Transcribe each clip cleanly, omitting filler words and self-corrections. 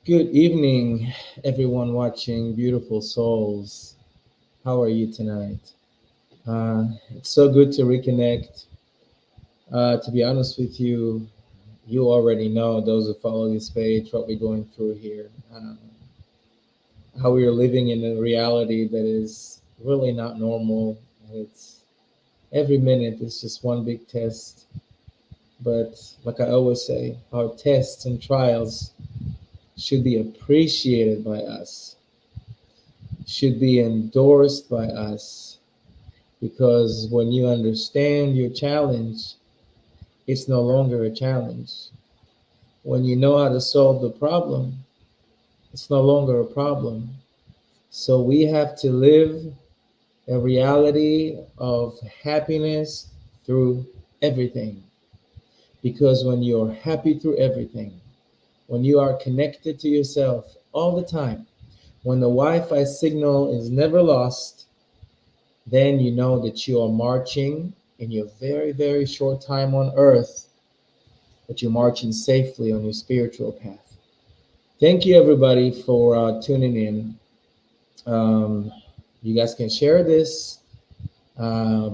Good evening, everyone watching Beautiful Souls. How are you tonight? It's so good to reconnect. To be honest with you, you already know, those who follow this page, what we're going through here. How we are living in a reality that is really not normal. It's every minute is just one big test. But like I always say, our tests and trials should be appreciated by us, should be endorsed by us, because when you understand your challenge, it's no longer a challenge. When you know how to solve the problem, it's no longer a problem. So we have to live a reality of happiness through everything. Because when you're happy through everything, when you are connected to yourself all the time, when the Wi Fi signal is never lost, then you know that you are marching in your very, very short time on earth, but you're marching safely on your spiritual path. Thank you, everybody, for tuning in. You guys can share this.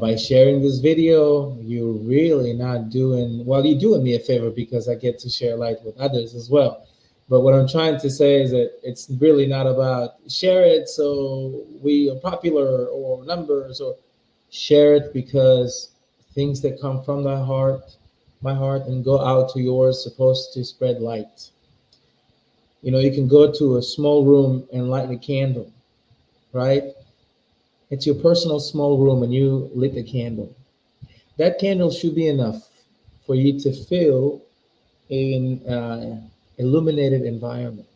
By sharing this video, you're really not doing, well, you're doing me a favor because I get to share light with others as well. But what I'm trying to say is that it's really not about share it so we are popular or numbers, or share it because things that come from my heart, and go out to yours, supposed to spread light. You know, you can go to a small room and light a candle, right? It's your personal small room and you lit a candle. That candle should be enough for you to feel in illuminated environment,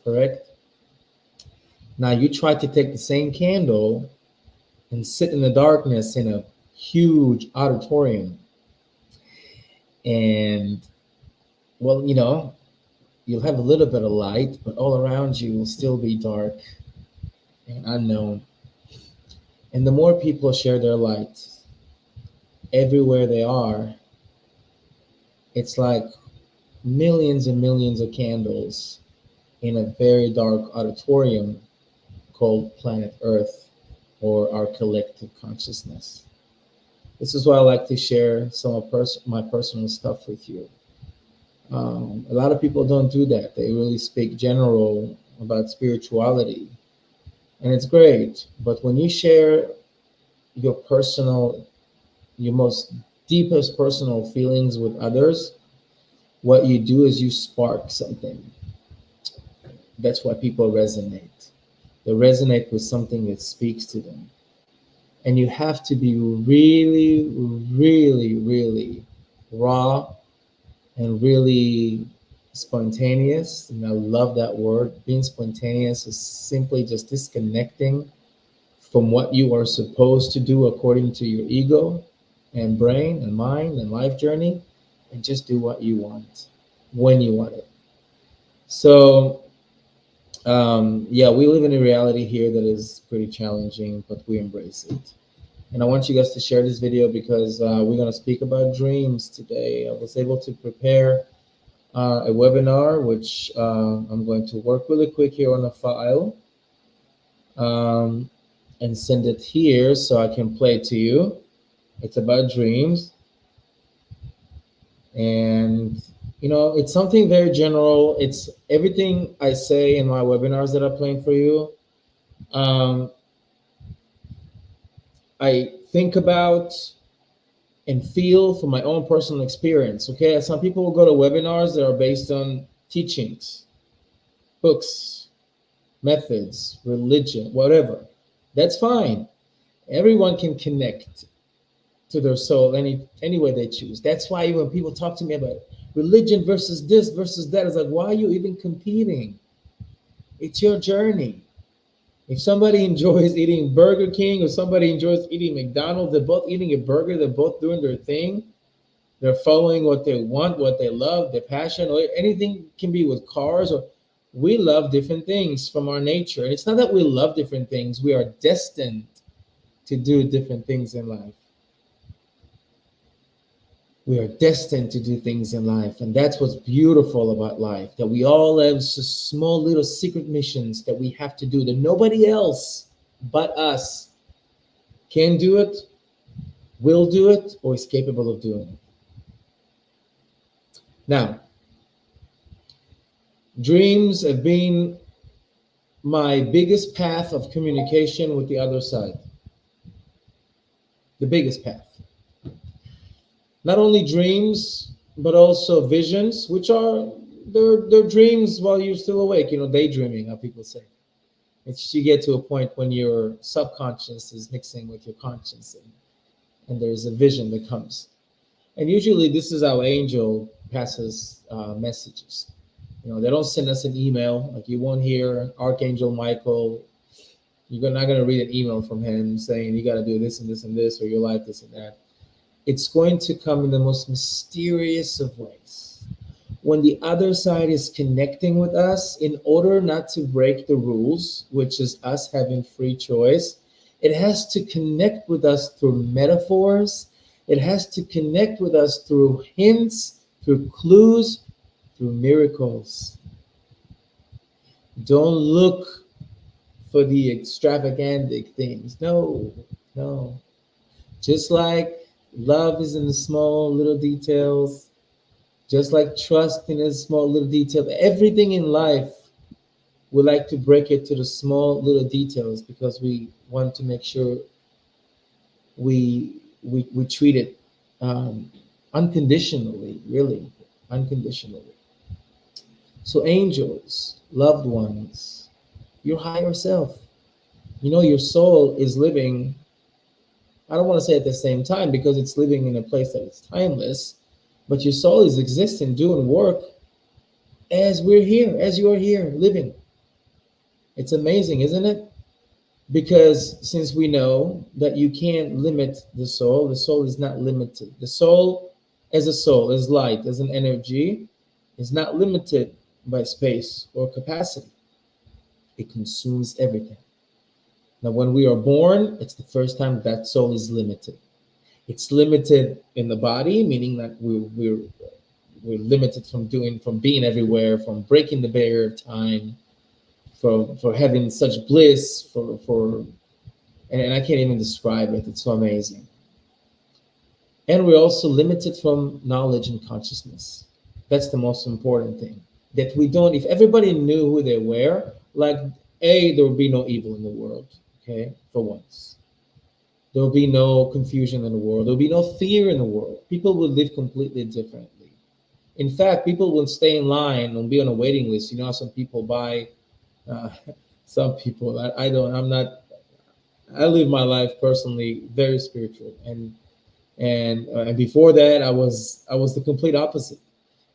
correct? Now you try to take the same candle and sit in the darkness in a huge auditorium, and well, you'll have a little bit of light, but all around you will still be dark and unknown. And the more people share their light everywhere they are, it's like millions and millions of candles in a very dark auditorium called planet Earth, or our collective consciousness. This is why I like to share some of my personal stuff with you. A lot of people don't do that. They really speak general about spirituality, and it's great. But when you share your your most deepest personal feelings with others, what you do is you spark something. That's why people resonate. They resonate with something that speaks to them. And you have to be really, really, really raw and really spontaneous. And I love that word. Being spontaneous is simply just disconnecting from what you are supposed to do according to your ego and brain and mind and life journey, and just do what you want when you want it. So, yeah, we live in a reality here that is pretty challenging, but we embrace it. And I want you guys to share this video because we're going to speak about dreams today. I was able to prepare a webinar, which I'm going to work really quick here on a file and send it here so I can play it to you. It's about dreams. And, it's something very general. It's everything I say in my webinars that I'm playing for you. I think about and feel from my own personal experience. Okay, some people will go to webinars that are based on teachings, books, methods, religion, whatever. That's fine. Everyone can connect to their soul any way they choose. That's why when people talk to me about religion versus this versus that, it's like, why are you even competing? It's your journey. If somebody enjoys eating Burger King or somebody enjoys eating McDonald's, they're both eating a burger, they're both doing their thing. They're following what they want, what they love, their passion, or anything can be with cars. Or we love different things from our nature. And it's not that we love different things, we are destined to do different things in life. We are destined to do things in life, and that's what's beautiful about life, that we all have just small little secret missions that we have to do that nobody else but us can do it, will do it, or is capable of doing it. Now, dreams have been my biggest path of communication with the other side, the biggest path. Not only dreams, but also visions, which are they're dreams while you're still awake, daydreaming, how people say. It's you get to a point when your subconscious is mixing with your conscious, and there's a vision that comes. And usually, this is how angel passes messages. They don't send us an email. Like you won't hear Archangel Michael. You're not going to read an email from him saying you got to do this and this and this, or your life this and that. It's going to come in the most mysterious of ways. When the other side is connecting with us, in order not to break the rules, which is us having free choice, it has to connect with us through metaphors. It has to connect with us through hints, through clues, through miracles. Don't look for the extravagantic things. No, no. Just like love is in the small little details, just like trust in the small little details, everything in life, we like to break it to the small little details because we want to make sure we treat it unconditionally, really, unconditionally. So angels, loved ones, your higher self, your soul is living, I don't want to say at the same time because it's living in a place that is timeless, but your soul is existing, doing work as we're here, as you're here living. It's amazing, isn't it? Because since we know that you can't limit the soul is not limited. The soul, as light, as an energy, is not limited by space or capacity. It consumes everything. Now, when we are born, it's the first time that soul is limited. It's limited in the body, meaning that we're limited from being everywhere, from breaking the barrier of time, for having such bliss, and I can't even describe it. It's so amazing. And we're also limited from knowledge and consciousness. That's the most important thing. That we don't, if everybody knew who they were, like, there would be no evil in the world, okay, for once. There will be no confusion in the world. There will be no fear in the world. People will live completely differently. In fact, people will stay in line and be on a waiting list. Some people buy, uh, some people, I don't, I'm not, I live my life personally very spiritual. And before that, I was the complete opposite.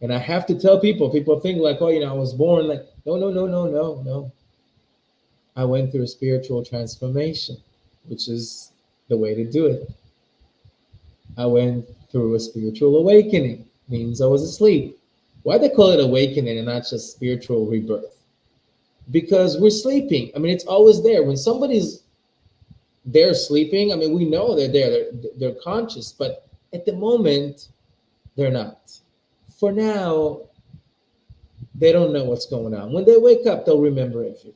And I have to tell people think like, oh, I was born like, no, no, no, no, no, no. I went through a spiritual transformation, which is the way to do it. I went through a spiritual awakening, means I was asleep. Why they call it awakening and not just spiritual rebirth? Because we're sleeping. I mean, it's always there. When somebody's there sleeping, I mean, we know they're there, they're conscious, but at the moment, they're not. For now, they don't know what's going on. When they wake up, they'll remember everything.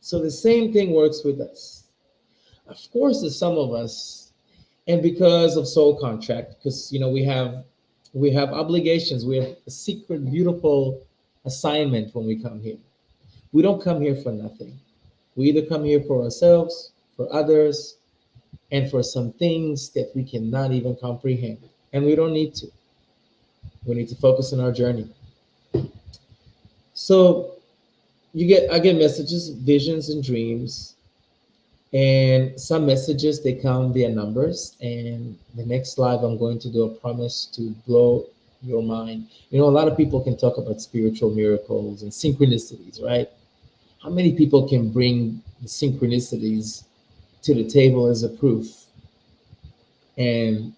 So the same thing works with us. Of course, there's some of us, and because of soul contract, because we have obligations, we have a secret, beautiful assignment when we come here. We don't come here for nothing. We either come here for ourselves, for others, and for some things that we cannot even comprehend. And we don't need to. We need to focus on our journey. So I get messages, visions, and dreams. And some messages they come via numbers. And the next live I'm going to do a promise to blow your mind. A lot of people can talk about spiritual miracles and synchronicities, right? How many people can bring the synchronicities to the table as a proof? And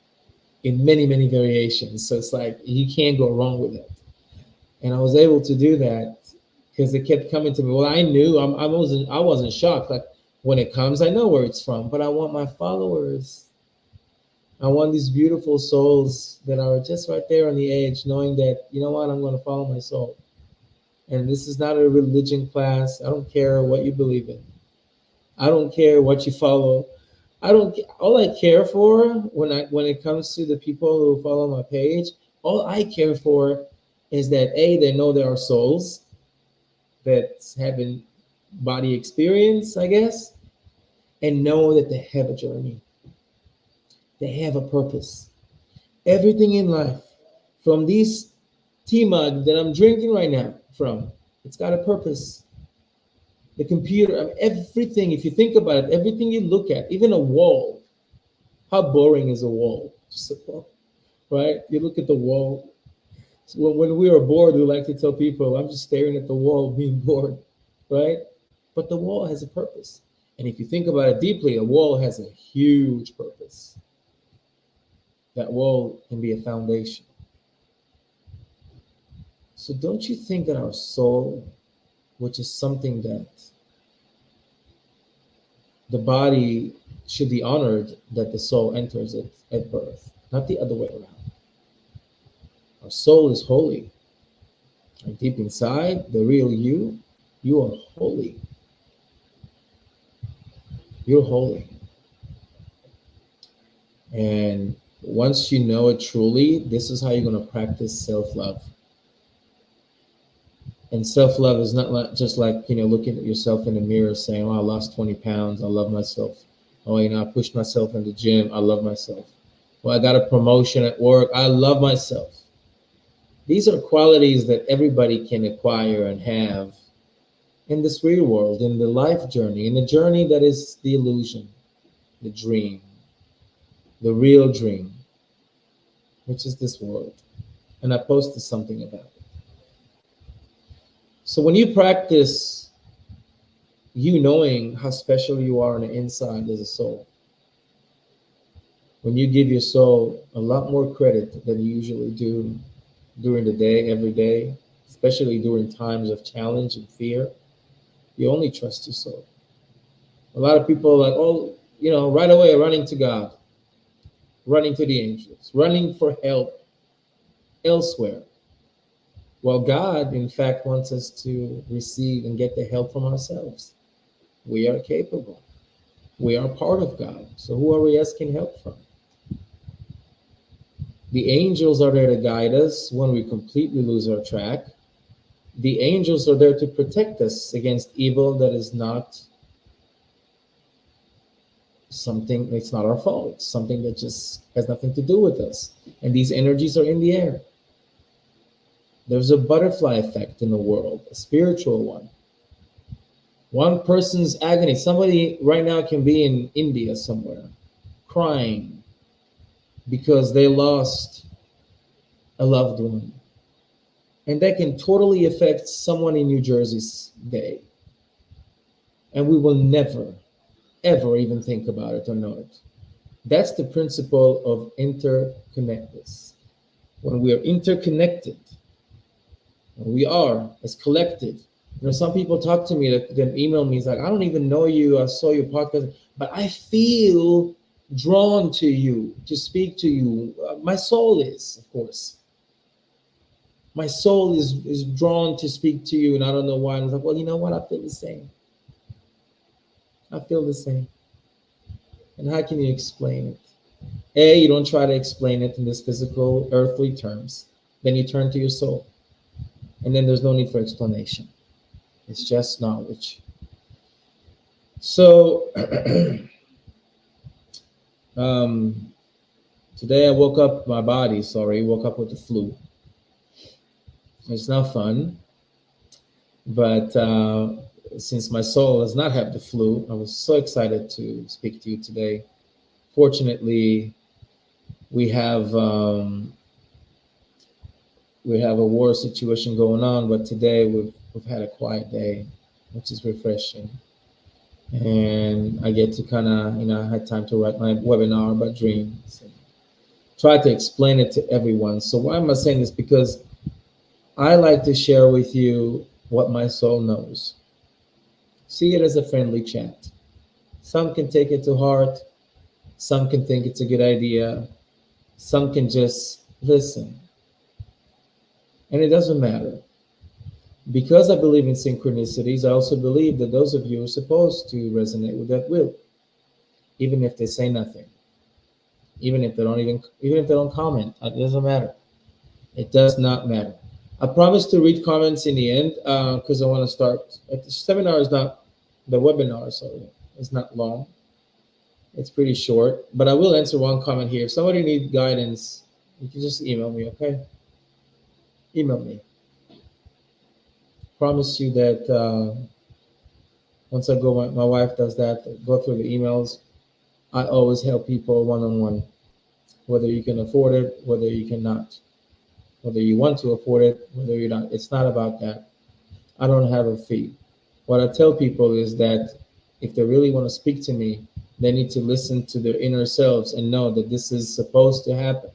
in many, many variations. So it's like you can't go wrong with it. And I was able to do that because it kept coming to me. Well, I knew I wasn't shocked. Like when it comes, I know where it's from. But I want my followers. I want these beautiful souls that are just right there on the edge, knowing that, you know what, I'm going to follow my soul. And this is not a religion class. I don't care what you believe in. I don't care what you follow. I don't. All I care for when it comes to the people who follow my page, all I care for is that a they know there are souls that's having body experience, I guess, and know that they have a journey. They have a purpose. Everything in life, from this tea mug that I'm drinking right now, from it's got a purpose. The computer, I mean, everything. If you think about it, everything you look at, even a wall. How boring is a wall? Just a wall, right? You look at the wall. So when we are bored, we like to tell people, "I'm just staring at the wall, being bored," right? But the wall has a purpose, and if you think about it deeply, a wall has a huge purpose. That wall can be a foundation. So don't you think that our soul, which is something that the body should be honored that the soul enters it at birth, not the other way around. Our soul is holy. And deep inside, the real you are holy. You're holy. And once you know it truly, this is how you're going to practice self love. And self love is not like, just like, looking at yourself in the mirror saying, oh, I lost 20 pounds. I love myself. Oh, I pushed myself in the gym. I love myself. Well, I got a promotion at work. I love myself. These are qualities that everybody can acquire and have in this real world, in the life journey, in the journey that is the illusion, the dream, the real dream, which is this world. And I posted something about it. So when you practice you knowing how special you are on the inside as a soul, when you give your soul a lot more credit than you usually do during the day, every day, especially during times of challenge and fear, you only trust your soul. A lot of people are like, oh, right away running to God, running to the angels, running for help elsewhere. Well, God, in fact, wants us to receive and get the help from ourselves. We are capable. We are part of God. So who are we asking help from? The angels are there to guide us when we completely lose our track. The angels are there to protect us against evil that is not something, it's not our fault. It's something that just has nothing to do with us. And these energies are in the air. There's a butterfly effect in the world, a spiritual one. One person's agony, somebody right now can be in India somewhere crying because they lost a loved one. And that can totally affect someone in New Jersey's day. And we will never, ever even think about it or know it. That's the principle of interconnectedness. When we are interconnected, we are as collective. Some people talk to me that then email me. It's like, I don't even know you. I saw your podcast, but I feel drawn to you, to speak to you. My soul is, of course. My soul is drawn to speak to you, and I don't know why. And I was like, well, you know what? I feel the same. I feel the same. And how can you explain it? A, you don't try to explain it in this physical, earthly terms. Then you turn to your soul. And then there's no need for explanation. It's just knowledge. So today I woke up, woke up with the flu. It's not fun. But since my soul does not have the flu, I was so excited to speak to you today. Fortunately, we have a war situation going on, but today we've had a quiet day, which is refreshing. And I get to kind of, I had time to write my webinar about dreams and try to explain it to everyone. So why am I saying this? Because I like to share with you what my soul knows. See it as a friendly chat. Some can take it to heart. Some can think it's a good idea. Some can just listen. And it doesn't matter. Because I believe in synchronicities, I also believe that those of you are supposed to resonate with that will, even if they say nothing, even if they don't comment. It doesn't matter. It does not matter. I promise to read comments in the end because I want to start. The seminar is not the webinar, so it's not long. It's pretty short, but I will answer one comment here. If somebody needs guidance, you can just email me, okay? Email me. Promise you that once I go, my wife does that, go through the emails. I always help people one on one, whether you can afford it, whether you cannot, whether you want to afford it, whether you're not. It's not about that. I don't have a fee. What I tell people is that if they really want to speak to me, they need to listen to their inner selves and know that this is supposed to happen.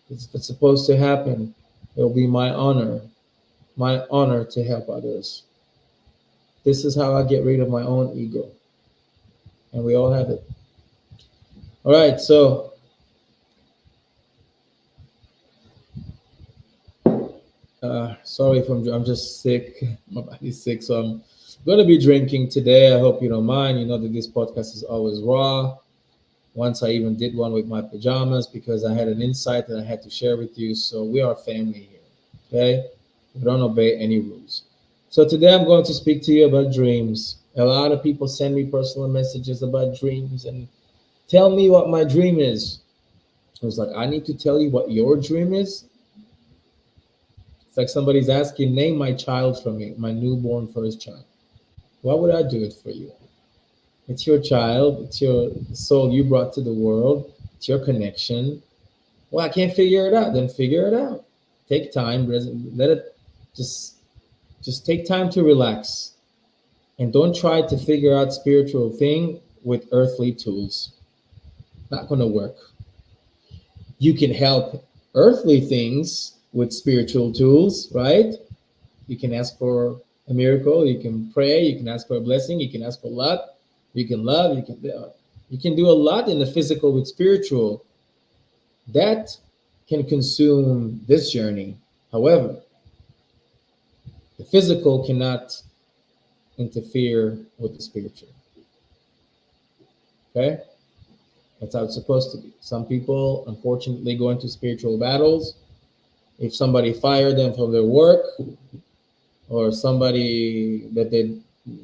If it's supposed to happen, it will be my honor to help others. This is how I get rid of my own ego, and we all have it. All right, so sorry if I'm just sick. My body's sick, so I'm going to be drinking today. I hope you don't mind. You know that this podcast is always raw. Once I even did one with my pajamas because I had an insight that I had to share with you. So we are family here, okay? We don't obey any rules. So today I'm going to speak to you about dreams. A lot of people send me personal messages about dreams and tell me what my dream is. I was like, I need to tell you what your dream is. It's like somebody's asking, name my child for me, my newborn first child. Why would I do it for you? It's your child, it's your soul you brought to the world, it's your connection. Well, I can't figure it out. Then figure it out. Take time, let it just just take time to relax and don't try to figure out spiritual thing with earthly tools. Not going to work. You can help earthly things with spiritual tools, right? You can ask for a miracle, you can pray, you can ask for a blessing, you can ask for luck, you can love, you can do a lot in the physical with spiritual. That can consume this journey. However, the physical cannot interfere with the spiritual. Okay? That's how it's supposed to be. Some people, unfortunately, go into spiritual battles. If somebody fired them from their work, or somebody that they,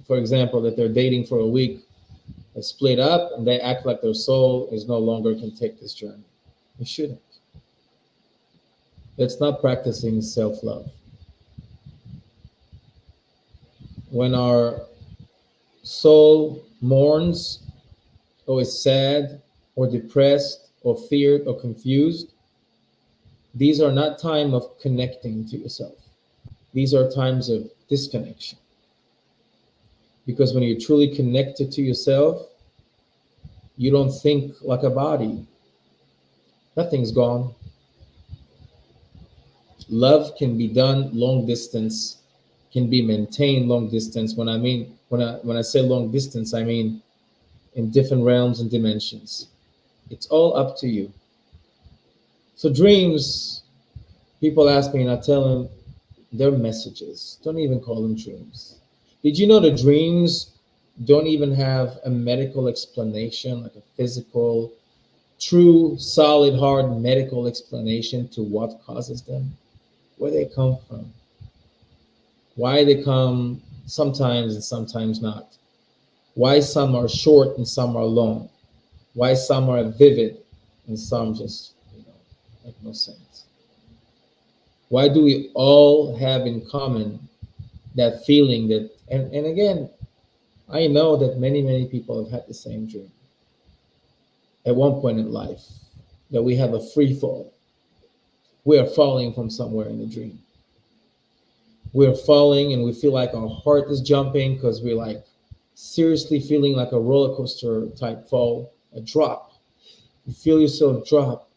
for example, that they're dating for a week, they split up and they act like their soul is no longer can take this journey. It shouldn't. That's not practicing self-love. When our soul mourns or is sad or depressed or feared or confused, these are not time of connecting to yourself. These are times of disconnection. Because when you're truly connected to yourself, you don't think like a body. Nothing's gone. Love can be done long distance, can be maintained long distance. When I say long distance, I mean in different realms and dimensions. It's all up to you. So dreams, people ask me and I tell them they're messages. Don't even call them dreams. Did you know the dreams don't even have a medical explanation, like a physical, true, solid, hard medical explanation to what causes them? Where they come from, why they come sometimes and sometimes not, why some are short and some are long, why some are vivid and some just, make no sense. Why do we all have in common that feeling that, and again, I know that many people have had the same dream at one point in life, that we have a free fall. We are falling from somewhere in the dream. We're falling and we feel like our heart is jumping because we're like seriously feeling like a roller coaster type fall, a drop. You feel yourself drop.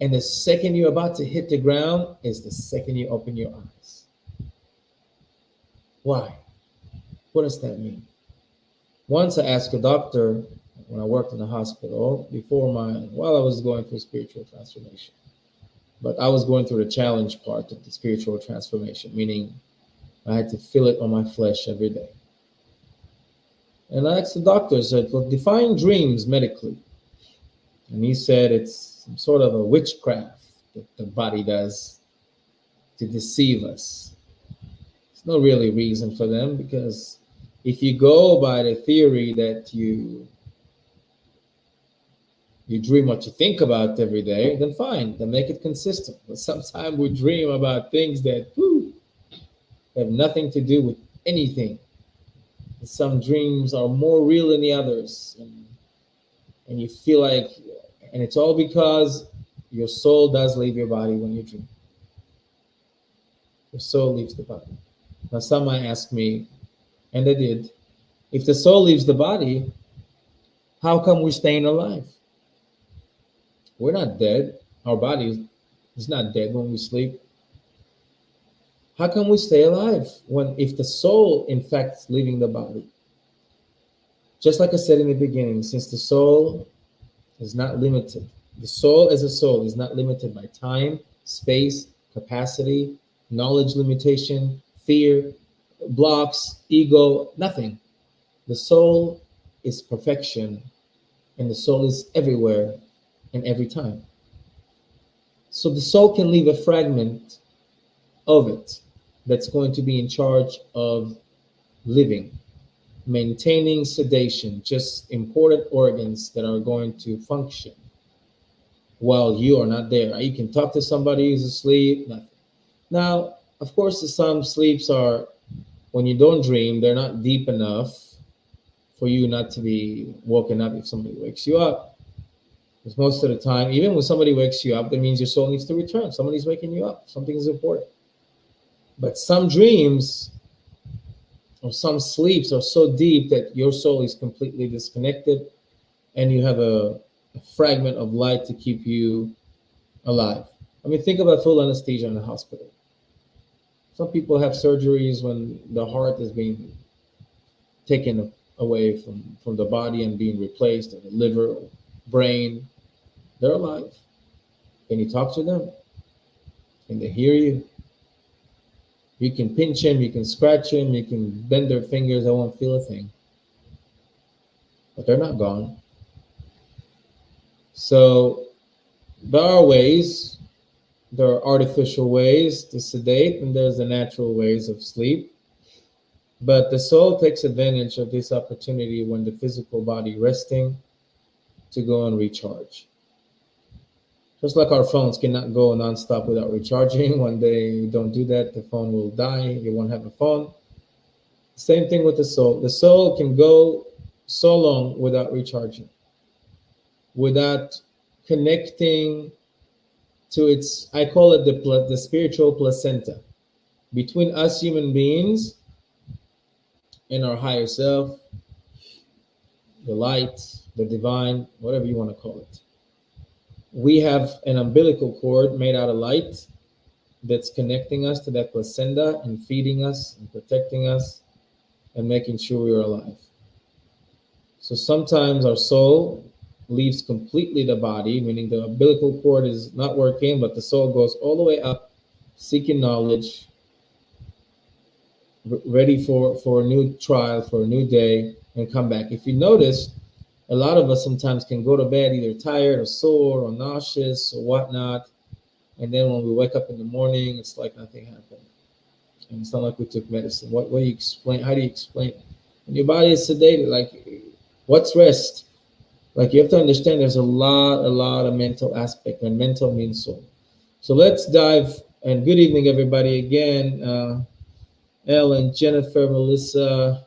And the second you're about to hit the ground is the second you open your eyes. Why? What does that mean? Once I asked a doctor, when I worked in the hospital while I was going through spiritual transformation. But I was going through the challenge part of the spiritual transformation, meaning I had to feel it on my flesh every day. And I asked the doctor, I said, well, define dreams medically. And he said it's some sort of a witchcraft that the body does to deceive us. There's no really reason for them, because if you go by the theory that you dream what you think about every day, then fine, then make it consistent. But sometimes we dream about things that have nothing to do with anything. Some dreams are more real than the others, and you feel like, and it's all because your soul does leave your body when you dream. Your soul leaves the body. Now, some might ask me, and they did, if the soul leaves the body, how come we're staying alive? We're not dead. Our body is not dead when we sleep. How can we stay alive if the soul, in fact, is leaving the body? Just like I said in the beginning, since the soul is not limited, the soul as a soul is not limited by time, space, capacity, knowledge limitation, fear, blocks, ego, nothing. The soul is perfection, and the soul is everywhere and every time. So the soul can leave a fragment of it that's going to be in charge of living, maintaining sedation, just important organs that are going to function while you are not there. You can talk to somebody who's asleep, nothing. Now, of course, some sleeps are, when you don't dream, they're not deep enough for you not to be woken up if somebody wakes you up. Because most of the time, even when somebody wakes you up, that means your soul needs to return. Somebody's waking you up. Something is important. But some dreams or some sleeps are so deep that your soul is completely disconnected, and you have a fragment of light to keep you alive. I mean, think about full anesthesia in the hospital. Some people have surgeries when the heart is being taken away from the body and being replaced, or the liver, or brain. They're alive. Can you talk to them? Can they hear you? You can pinch them, you can scratch them, you can bend their fingers, they won't feel a thing. But they're not gone. So there are ways, there are artificial ways to sedate, and there's the natural ways of sleep. But the soul takes advantage of this opportunity when the physical body resting to go and recharge. Just like our phones cannot go nonstop without recharging. When they don't do that, the phone will die. You won't have a phone. Same thing with the soul. The soul can go so long without recharging, without connecting to its, I call it the spiritual placenta, between us human beings and our higher self, the light, the divine, whatever you want to call it. We have an umbilical cord made out of light that's connecting us to that placenta and feeding us and protecting us and making sure we're alive. So sometimes our soul leaves completely the body, meaning the umbilical cord is not working, but the soul goes all the way up, seeking knowledge, ready for a new trial, for a new day, and come back. If you notice, a lot of us sometimes can go to bed either tired or sore or nauseous or whatnot. And then when we wake up in the morning, it's like nothing happened. And it's not like we took medicine. What do you explain? How do you explain it? When your body is sedated, like, what's rest? Like, you have to understand there's a lot of mental aspect, and mental means soul. So let's dive, and good evening, everybody, again. Ellen, Jennifer, Melissa,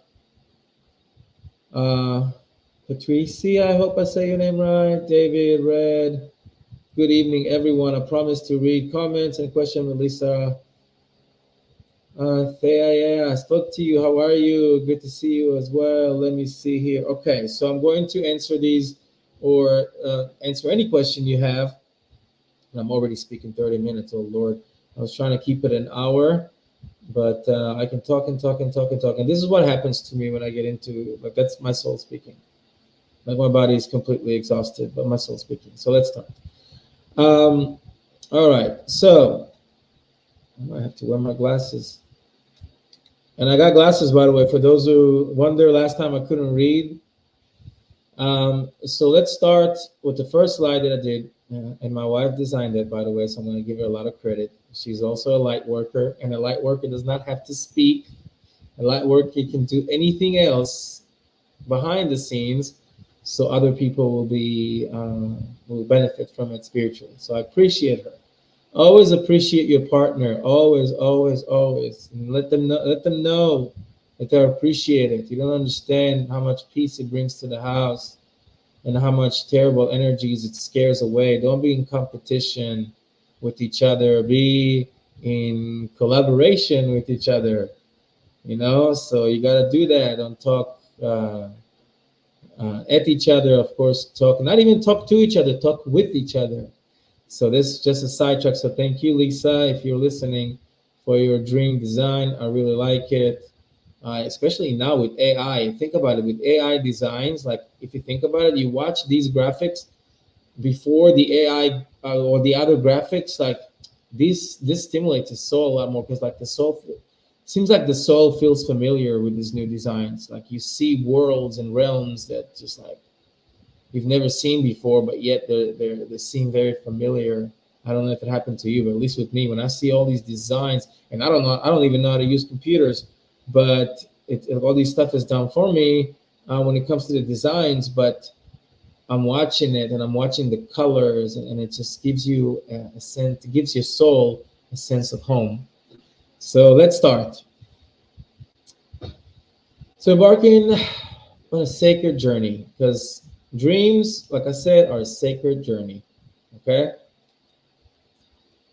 Patricia, I hope I say your name right. David, Red. Good evening, everyone. I promise to read comments and questions. Melissa. Thea, yeah, I spoke to you. How are you? Good to see you as well. Let me see here. Okay, so I'm going to answer these, or answer any question you have. And I'm already speaking 30 minutes. Oh, Lord. I was trying to keep it an hour, but I can talk and talk and talk and talk. And this is what happens to me when I get into, like, that's my soul speaking. Like my body is completely exhausted, but my soul's speaking. So let's start. Um, all right. So I might have to wear my glasses. And I got glasses, by the way, for those who wonder last time I couldn't read. So let's start with the first slide that I did. And my wife designed it, by the way, so I'm going to give her a lot of credit. She's also a light worker, and a light worker does not have to speak. A light worker can do anything else behind the scenes, so other people will benefit from it spiritually. So I appreciate her. Always appreciate your partner. Always, always, always. And let them know that they're appreciated. You don't understand how much peace it brings to the house and how much terrible energies it scares away. Don't be in competition with each other. Be in collaboration with each other. So you got to do that. Don't talk at each other, of course. Talk, not even talk to each other, talk with each other. So this is just a sidetrack. So thank you, Lisa, if you're listening, for your dream design. I really like it, especially now with AI. Think about it, with AI designs. Like if you think about it, you watch these graphics before the AI or the other graphics. Like this stimulates the soul a lot more, because like the soul seems like the soul feels familiar with these new designs. Like you see worlds and realms that just like you've never seen before, but yet they seem very familiar. I don't know if it happened to you, but at least with me, when I see all these designs, and I don't even know how to use computers, but all these stuff is done for me when it comes to the designs. But I'm watching it, and I'm watching the colors, and it just gives you a sense. It gives your soul a sense of home. So let's start. So embarking on a sacred journey, because dreams, like I said, are a sacred journey. Okay?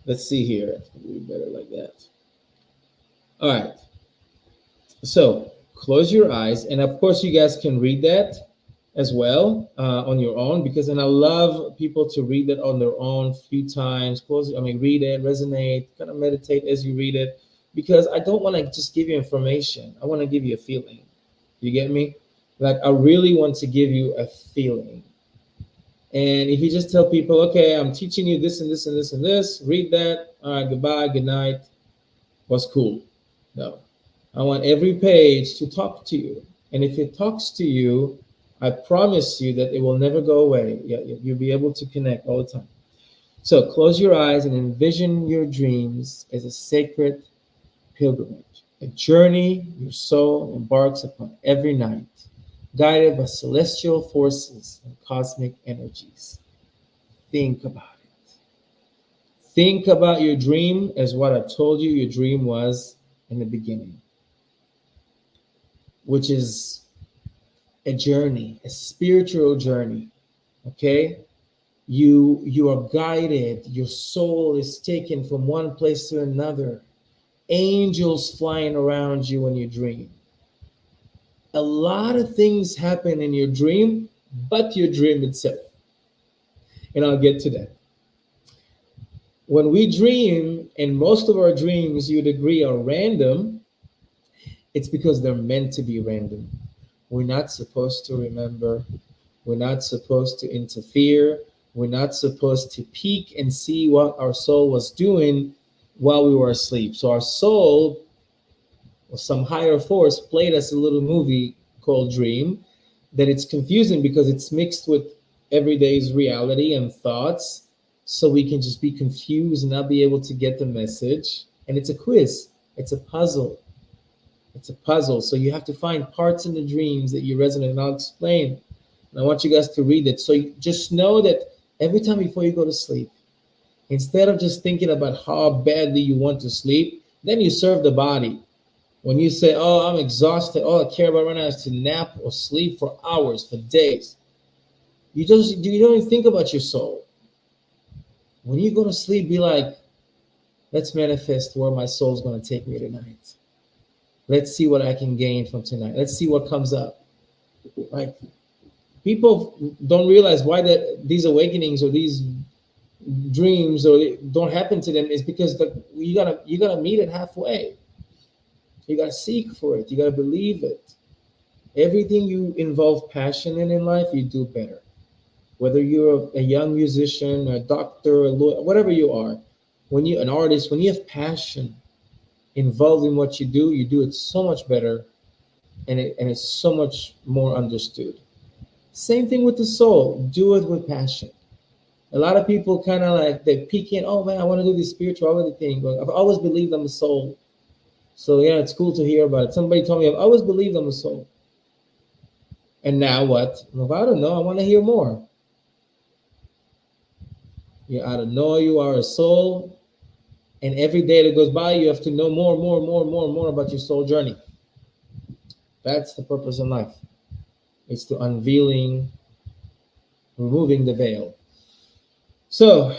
Let's see here. We better like that. All right. So close your eyes, and of course, you guys can read that as well on your own, because and I love people to read it on their own a few times. Read it, resonate, kind of meditate as you read it, because I don't want to just give you information. I want to give you a feeling. You get me? Like I really want to give you a feeling. And if you just tell people, okay, I'm teaching you this and this and this and this, read that. All right, goodbye, good night. Was cool. No, I want every page to talk to you. And if it talks to you, I promise you that it will never go away. You'll be able to connect all the time. So close your eyes and envision your dreams as a sacred pilgrimage, a journey your soul embarks upon every night, guided by celestial forces and cosmic energies. Think about it. Think about your dream as what I told you your dream was in the beginning, which is a journey, a spiritual journey. Okay? You are guided, your soul is taken from one place to another. Angels flying around you when you dream. A lot of things happen in your dream, but your dream itself. And I'll get to that. When we dream, and most of our dreams you'd agree are random, it's because they're meant to be random. We're not supposed to remember. We're not supposed to interfere. We're not supposed to peek and see what our soul was doing while we were asleep. So our soul, or some higher force, played us a little movie called Dream, that it's confusing because it's mixed with everyday's reality and thoughts. So we can just be confused and not be able to get the message. And it's a quiz. It's a puzzle. It's a puzzle. So you have to find parts in the dreams that you resonate. And I'll explain. And I want you guys to read it. So you just know that every time before you go to sleep, instead of just thinking about how badly you want to sleep, then you serve the body. When you say, oh, I'm exhausted, all I care about right now is to nap or sleep for hours, for days, you don't even think about your soul. When you go to sleep, be like, let's manifest where my soul's going to take me tonight. Let's see what I can gain from tonight. Let's see what comes up. Like, people don't realize why these awakenings or these dreams or don't happen to them is because you gotta meet it halfway. You gotta seek for it. You gotta believe it. Everything you involve passion in life, you do better. Whether you're a young musician, a doctor, a lawyer, whatever you are, when you an artist, when you have passion involved in what you do it so much better, and it's so much more understood. Same thing with the soul. Do it with passion. A lot of people kind of like they peek in. Oh man, I want to do this spirituality thing. But I've always believed I'm a soul. So yeah, it's cool to hear about it. Somebody told me I've always believed I'm a soul. And now what? Well, I don't know. I want to hear more. You ought to know you are a soul, and every day that goes by, you have to know more, more, more, more, more about your soul journey. That's the purpose in life. It's to unveiling, removing the veil. So,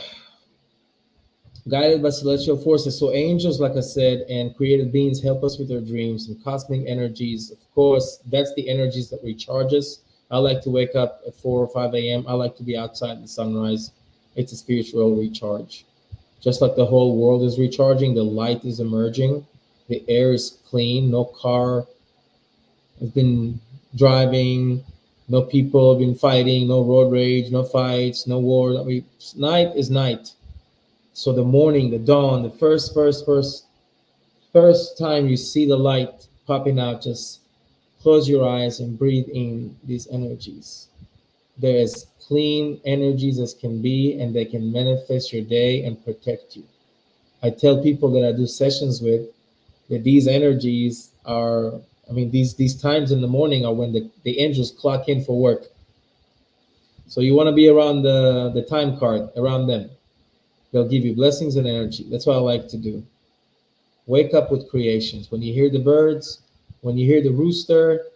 guided by celestial forces. So, angels, like I said, and created beings help us with our dreams, and cosmic energies. Of course, that's the energies that recharge us. I like to wake up at 4 or 5 a.m. I like to be outside in the sunrise. It's a spiritual recharge. Just like the whole world is recharging, the light is emerging, the air is clean, no car has been driving, no people have been fighting, no road rage, no fights, no war. I mean, night is night. So the morning, the dawn, the first time you see the light popping out, just close your eyes and breathe in these energies. They're as clean energies as can be, and they can manifest your day and protect you. I tell people that I do sessions with that these energies are, I mean, these times in the morning are when the angels clock in for work. So you want to be around the time card, around them. They'll give you blessings and energy. That's what I like to do. Wake up with creations. When you hear the birds, when you hear the rooster,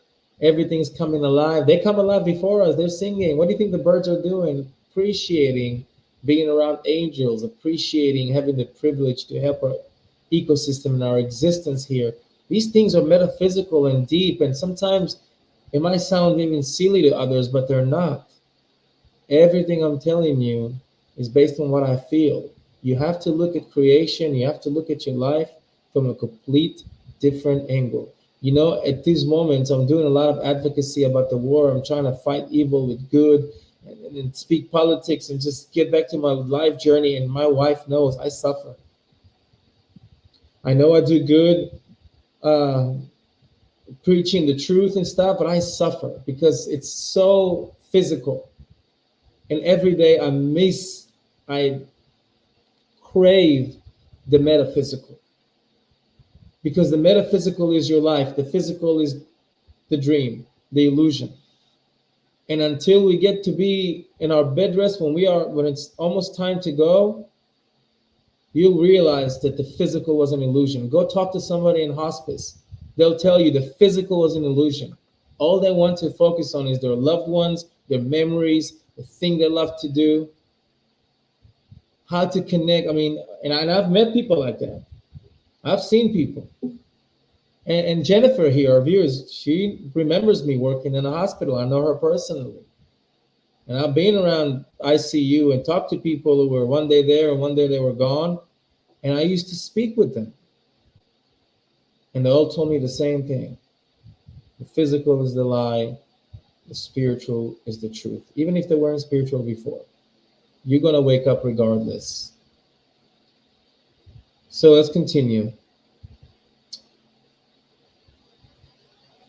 everything's coming alive. They come alive before us. They're singing. What do you think the birds are doing? Appreciating being around angels, appreciating having the privilege to help our ecosystem and our existence here. These things are metaphysical and deep, and sometimes it might sound even silly to others, but they're not. Everything I'm telling you is based on what I feel. You have to look at creation, you have to look at your life from a complete different angle. You know, at these moments, I'm doing a lot of advocacy about the war. I'm trying to fight evil with good, and speak politics and just get back to my life journey. And my wife knows I suffer. I know I do good, uh, preaching the truth and stuff, but I suffer because it's so physical. And every day I crave the metaphysical, because the metaphysical is your life, the physical is the dream, the illusion. And until we get to be in our bed rest, when it's almost time to go, you'll realize that the physical was an illusion. Go talk to somebody in hospice. They'll tell you the physical was an illusion. All they want to focus on is their loved ones, their memories, the thing they love to do, how to connect. I mean, and I've met people like that. I've seen people. And Jennifer here, our viewers, she remembers me working in a hospital. I know her personally. And I've been around ICU and talked to people who were one day there and one day they were gone. And I used to speak with them. And they all told me the same thing. The physical is the lie, the spiritual is the truth. Even if they weren't spiritual before, you're going to wake up regardless. So let's continue.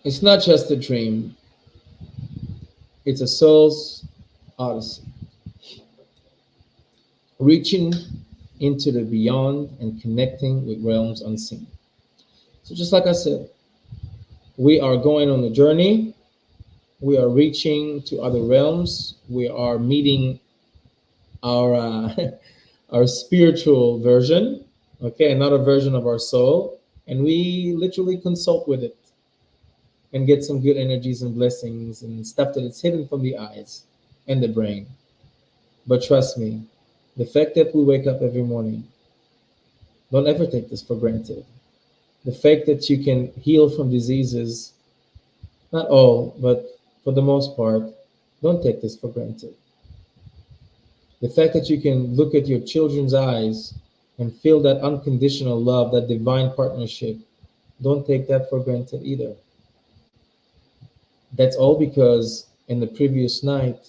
It's not just a dream, it's a soul's odyssey, reaching into the beyond and connecting with realms unseen. So, just like I said, we are going on a journey. We are reaching to other realms. We are meeting our our spiritual version, okay, another version of our soul, and we literally consult with it and get some good energies and blessings and stuff that is hidden from the eyes and the brain. But trust me, the fact that we wake up every morning, don't ever take this for granted. The fact that you can heal from diseases, not all, but for the most part, don't take this for granted. The fact that you can look at your children's eyes and feel that unconditional love, that divine partnership, don't take that for granted either. That's all because in the previous night,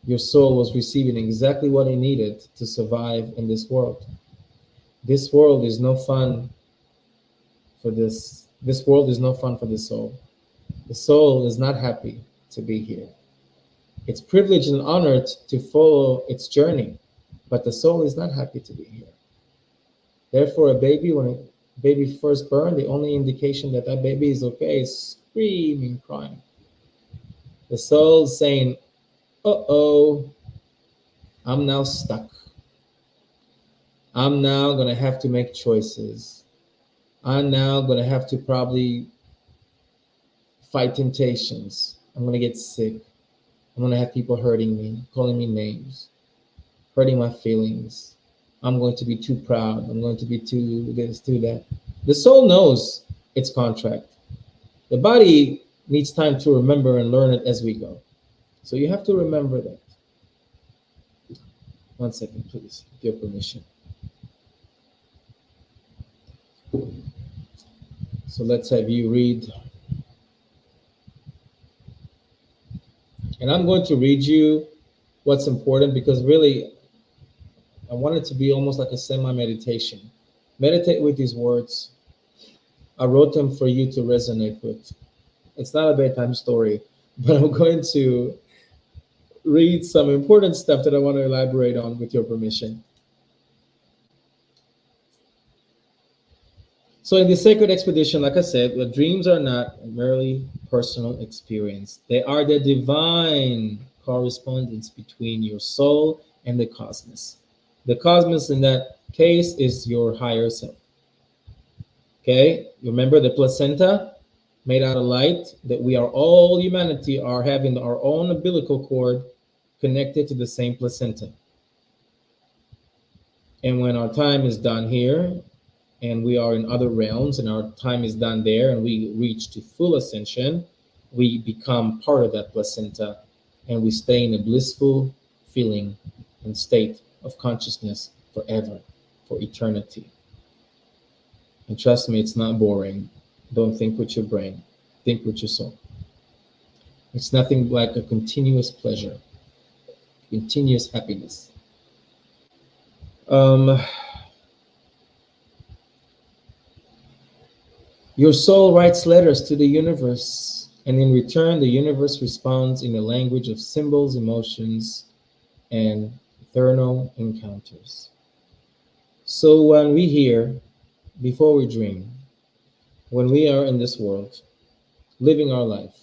your soul was receiving exactly what it needed to survive in this world. This world is no fun for this. This world is no fun for the soul. The soul is not happy to be here. It's privileged and honored to follow its journey, but the soul is not happy to be here. Therefore, a baby, when a baby first born, the only indication that that baby is okay is screaming, crying. The soul is saying, "Uh-oh, I'm now stuck. I'm now gonna have to make choices. I'm now gonna have to probably fight temptations. I'm gonna get sick. I'm gonna have people hurting me, calling me names, hurting my feelings. I'm going to be too proud. I'm going to be too this, too that." The soul knows its contract. The body needs time to remember and learn it as we go. So you have to remember that. One second, please, with your permission. So let's have you read. And I'm going to read you what's important because really I want it to be almost like a semi meditation. Meditate with these words. I wrote them for you to resonate with. It's not a bedtime story, but I'm going to read some important stuff that I want to elaborate on with your permission. So, in the sacred expedition, like I said, the dreams are not merely personal experience, they are the divine correspondence between your soul and the cosmos. The cosmos, in that case, is your higher self. Okay, remember the placenta made out of light, that we are all humanity are having our own umbilical cord connected to the same placenta. And when our time is done here, and we are in other realms, and our time is done there, and we reach to full ascension, we become part of that placenta, and we stay in a blissful feeling and state of consciousness forever, for eternity. And trust me, it's not boring. Don't think with your brain, think with your soul. It's nothing like a continuous pleasure, continuous happiness. Um, your soul writes letters to the universe, and in return, the universe responds in the language of symbols, emotions, and eternal encounters. So when we hear, before we dream, when we are in this world, living our life,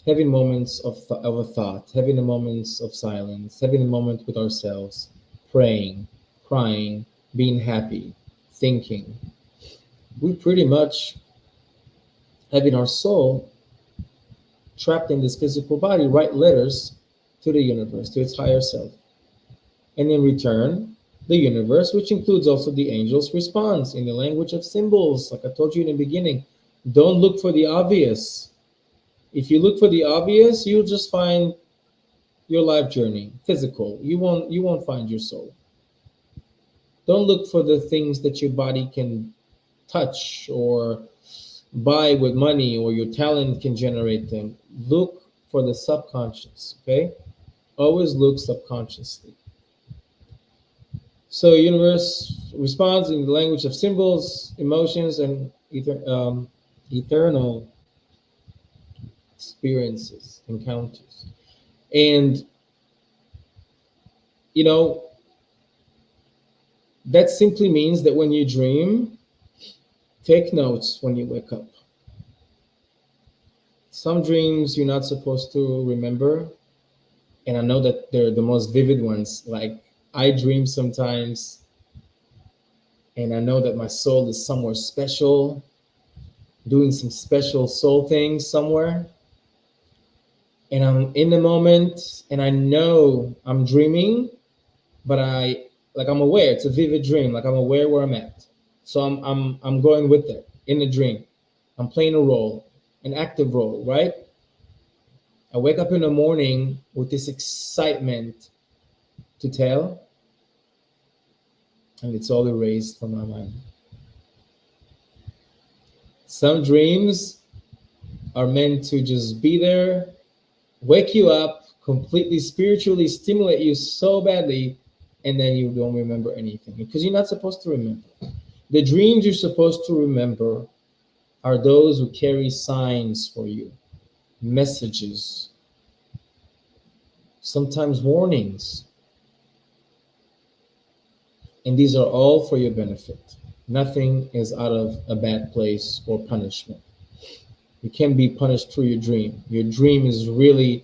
having moments of a thought, having the moments of silence, having a moment with ourselves, praying, crying, being happy, thinking, we pretty much having our soul trapped in this physical body write letters to the universe, to its higher self. And in return, the universe, which includes also the angels, responds in the language of symbols. Like I told you in the beginning, don't look for the obvious. If you look for the obvious, you'll just find your life journey, physical. You won't find your soul. Don't look for the things that your body can touch or buy with money or your talent can generate them. Look for the subconscious, okay? Always look subconsciously. So universe responds in the language of symbols, emotions, and eternal experiences, encounters. And you know, that simply means that when you dream, take notes when you wake up. Some dreams you're not supposed to remember, and I know that they're the most vivid ones. Like I dream sometimes, and I know that my soul is somewhere special, doing some special soul things somewhere, and I'm in the moment, and I know I'm dreaming, but I'm aware. It's a vivid dream. Like I'm aware where I'm at, so I'm going with it in the dream. I'm playing a role, an active role, right? I wake up in the morning with this excitement to tell, and it's all erased from my mind. Some dreams are meant to just be there, wake you up, completely spiritually stimulate you so badly, and then you don't remember anything because you're not supposed to remember. The dreams you're supposed to remember are those who carry signs for you, messages, sometimes warnings, and these are all for your benefit. Nothing is out of a bad place or punishment. You can be punished through your dream. Your dream is really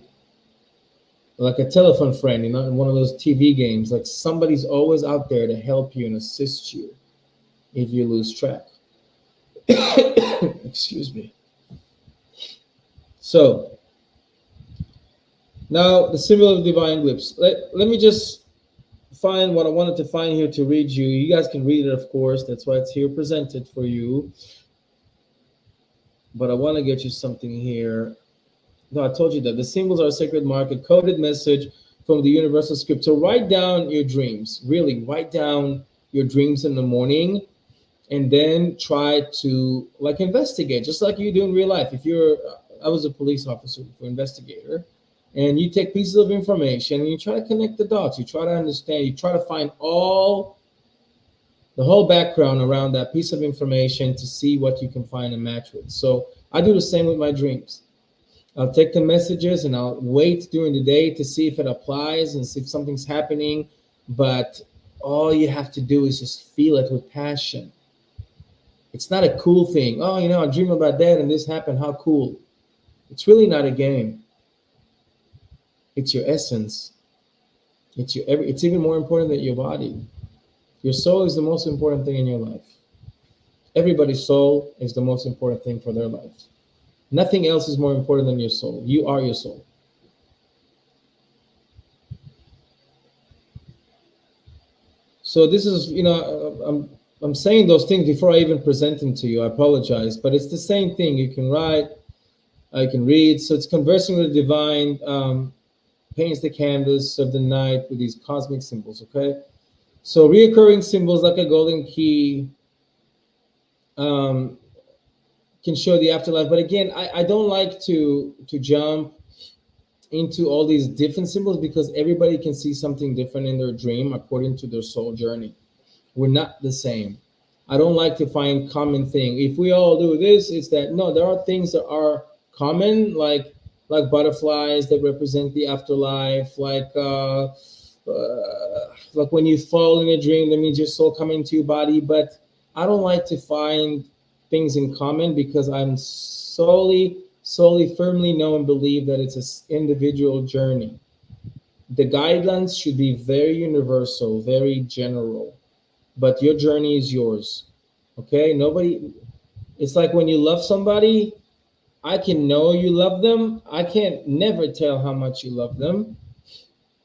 like a telephone friend, in one of those TV games. Like somebody's always out there to help you and assist you if you lose track. Excuse me. So now the symbol of divine glimpse. Let me just find what I wanted to find here to read you. You guys can read it, of course. That's why it's here presented for you. But I want to get you something here. No, I told you that the symbols are a sacred mark, a coded message from the universal script. So write down your dreams. Really, write down your dreams in the morning, and then try to like investigate, just like you do in real life. If you're, I was a police officer, for investigator, and you take pieces of information and you try to connect the dots. You try to understand. You try to find all the whole background around that piece of information to see what you can find and match with. So I do the same with my dreams. I'll take the messages and I'll wait during the day to see if it applies and see if something's happening. But all you have to do is just feel it with passion. It's not a cool thing. Oh, I dream about that and this happened. How cool. It's really not a game. It's your essence. It's even more important than your body. Your soul is the most important thing in your life. Everybody's soul is the most important thing for their lives. Nothing else is more important than your soul. You are your soul. So this is, I'm saying those things before I even present them to you. I apologize, but it's the same thing. You can write, I can read. So it's conversing with the divine, paints the canvas of the night with these cosmic symbols. Okay. So reoccurring symbols like a golden key, can show the afterlife. But again, I don't like to jump into all these different symbols because everybody can see something different in their dream according to their soul journey. We're not the same. I don't like to find common thing. If we all do this, it's that. No, there are things that are common, like butterflies that represent the afterlife, like when you fall in a dream, that means your soul coming to your body. But I don't like to find things in common because I'm solely, firmly know and believe that it's an individual journey. The guidelines should be very universal, very general, but your journey is yours. Okay? Nobody, it's like when you love somebody, I can know you love them. I can't never tell how much you love them.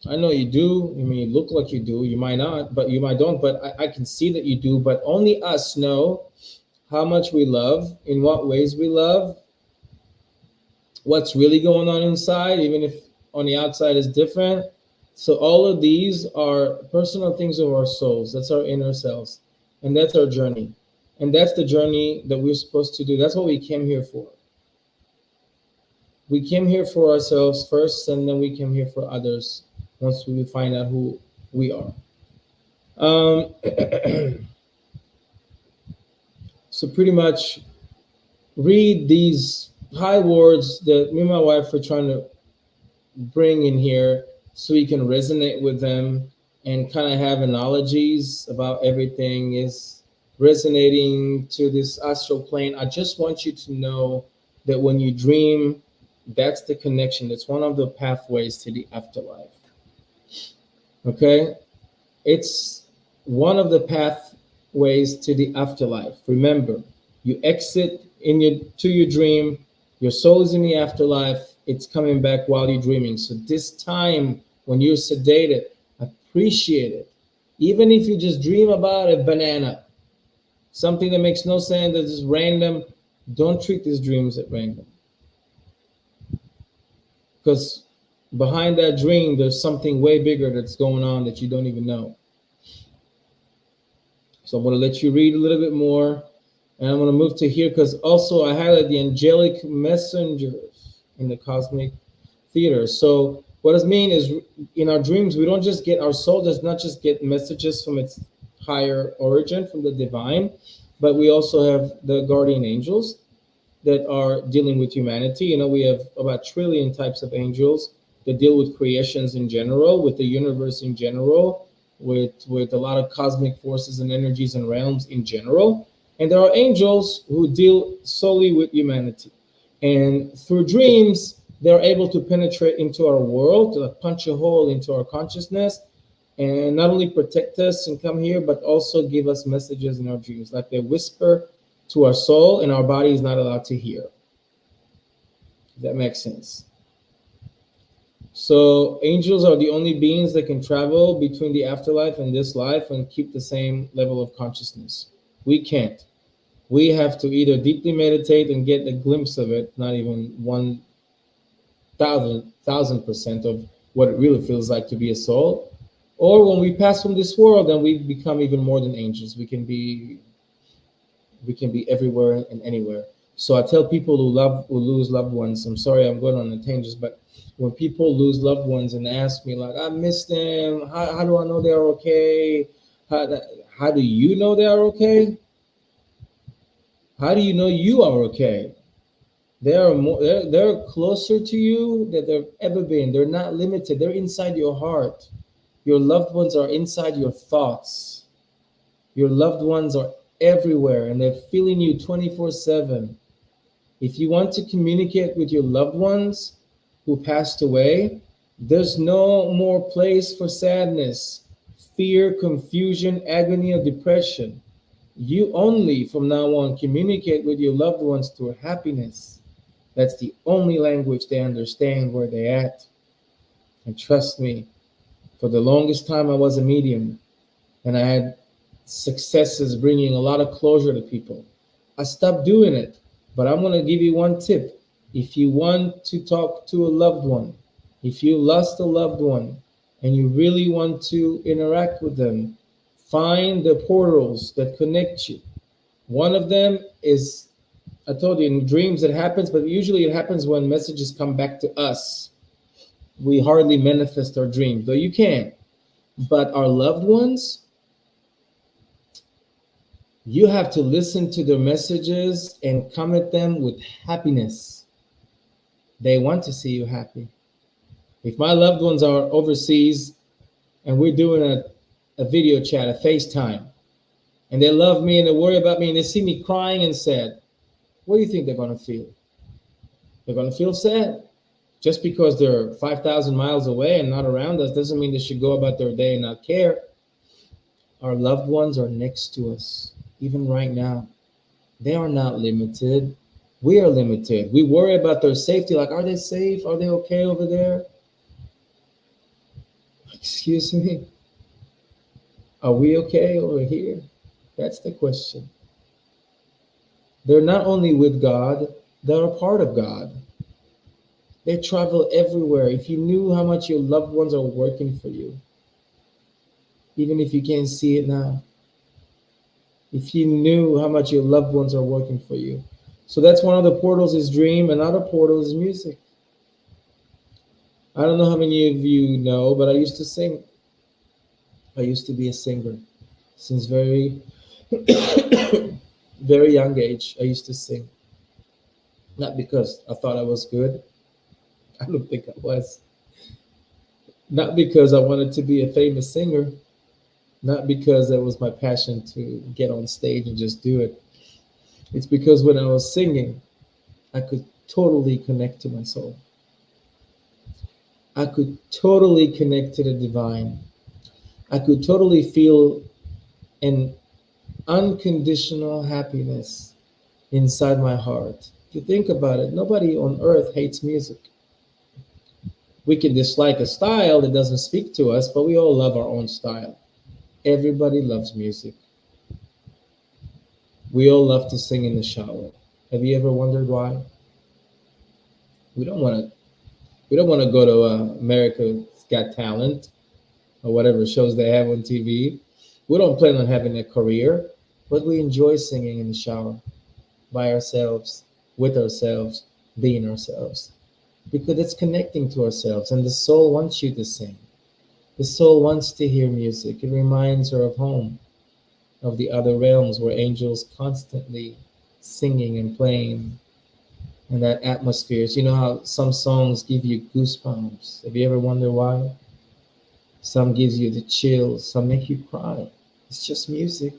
I know you do. You may look like you do. You might not, but you might don't. But I can see that you do. But only us know how much we love, in what ways we love, what's really going on inside, even if on the outside is different. So all of these are personal things of our souls. That's our inner selves. And that's our journey. And that's the journey that we're supposed to do. That's what we came here for. We came here for ourselves first, and then we came here for others once we find out who we are. Um, so pretty much read these high words that me and my wife are trying to bring in here so you can resonate with them and kind of have analogies about everything is resonating to this astral plane. I just want you to know that when you dream, that's the connection. That's one of the pathways to the afterlife. Okay? It's one of the pathways to the afterlife. Remember, you exit to your dream, your soul is in the afterlife, it's coming back while you're dreaming. So this time when you're sedated, appreciate it. Even if you just dream about a banana, something that makes no sense, that is random, don't treat these dreams as random. Because behind that dream, there's something way bigger that's going on that you don't even know. So I'm going to let you read a little bit more. And I'm going to move to here because also I highlight the angelic messengers in the cosmic theater. So what does mean is in our dreams, we don't just get, our soul does not just get messages from its higher origin, from the divine, but we also have the guardian angels that are dealing with humanity. You know, we have about trillion types of angels that deal with creations in general, with the universe in general, with a lot of cosmic forces and energies and realms in general. And there are angels who deal solely with humanity. And through dreams, they're able to penetrate into our world, to like punch a hole into our consciousness, and not only protect us and come here, but also give us messages in our dreams. Like they whisper to our soul, and our body is not allowed to hear. If that makes sense. So angels are the only beings that can travel between the afterlife and this life and keep the same level of consciousness. We can't. We have to either deeply meditate and get a glimpse of it, not even 1,000% of what it really feels like to be a soul, or when we pass from this world, then we become even more than angels. We can be everywhere and anywhere. So I tell people who lose loved ones. I'm sorry, I'm going on a tangent, but when people lose loved ones and ask me like, I miss them. How do I know they're okay? How, how do you know they are okay? How do you know you are okay? They are more. They're closer to you than they've ever been. They're not limited. They're inside your heart. Your loved ones are inside your thoughts. Your loved ones are everywhere, and they're feeling you 24/7. If you want to communicate with your loved ones who passed away, there's no more place for sadness, fear, confusion, agony, or depression. You only, from now on, communicate with your loved ones through happiness. That's the only language they understand where they're at. And trust me, for the longest time, I was a medium and I had successes bringing a lot of closure to people. I stopped doing it, but I'm going to give you one tip. If you want to talk to a loved one, if you lost a loved one and you really want to interact with them, find the portals that connect you. One of them is, I told you, in dreams it happens, but usually it happens when messages come back to us. We hardly manifest our dreams, though you can. But our loved ones, you have to listen to their messages and come at them with happiness. They want to see you happy. If my loved ones are overseas and we're doing a video chat, a FaceTime, and they love me and they worry about me and they see me crying and sad, what do you think they're going to feel? They're going to feel sad. Just because they're 5,000 miles away and not around us doesn't mean they should go about their day and not care. Our loved ones are next to us, even right now. They are not limited. We are limited. We worry about their safety, like, are they safe? Are they okay over there? Excuse me? Are we okay over here? That's the question. They're not only with God, they're a part of God. They travel everywhere. If you knew how much your loved ones are working for you, even if you can't see it now, if you knew how much your loved ones are working for you. So that's one of the portals is dream. Another portal is music. I don't know how many of you know, but I used to sing. I used to be a singer since very, very young age. I used to sing. Not because I thought I was good. I don't think I was. Not because I wanted to be a famous singer. Not because that was my passion to get on stage and just do it. It's because when I was singing, I could totally connect to my soul. I could totally connect to the divine. I could totally feel an unconditional happiness inside my heart. If you think about it, nobody on earth hates music. We can dislike a style that doesn't speak to us, but we all love our own style. Everybody loves music. We all love to sing in the shower. Have you ever wondered why? We don't want to. We don't want to go to America's Got Talent or whatever shows they have on TV. We don't plan on having a career. but we enjoy singing in the shower by ourselves, with ourselves, being ourselves, because it's connecting to ourselves, and the soul wants you to sing. The soul wants to hear music. It reminds her of home, of the other realms where angels constantly singing and playing, and that atmospheres. You know how some songs give you goosebumps. Have you ever wondered why? Some gives you the chills, some make you cry. It's just music.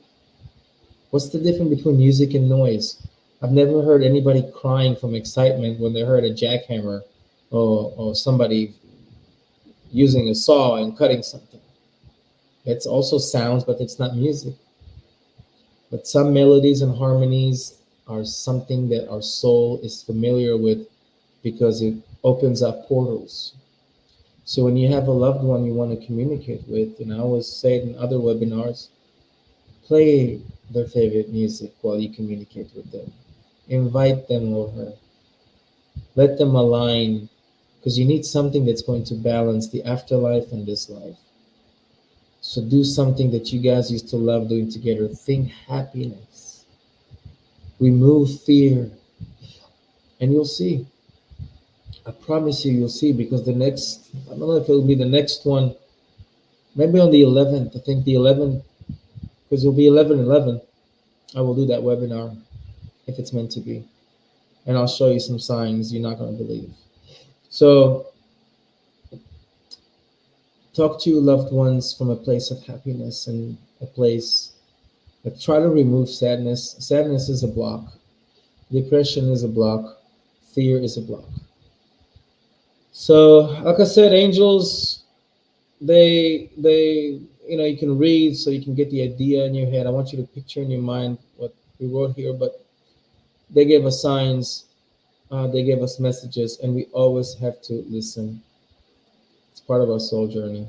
What's the difference between music and noise? I've never heard anybody crying from excitement when they heard a jackhammer or somebody using a saw and cutting something. It's also sounds, but it's not music. But some melodies and harmonies are something that our soul is familiar with because it opens up portals. So when you have a loved one you want to communicate with, and I always say it in other webinars, play their favorite music while you communicate with them. Invite them over. Let them align because you need something that's going to balance the afterlife and this life. So do something that you guys used to love doing together. Think happiness. Remove fear. And you'll see. I promise you, you'll see because the next, I don't know if it'll be the next one, maybe on the 11th. I think the 11th, because it'll be 11/11. I will do that webinar if it's meant to be. And I'll show you some signs you're not going to believe. So talk to your loved ones from a place of happiness and a place that try to remove sadness. Sadness is a block. Depression is a block. Fear is a block. So, like I said, angels, they you can read so you can get the idea in your head. I want you to picture in your mind what we wrote here, but they gave us signs, they gave us messages, and we always have to listen. It's part of our soul journey.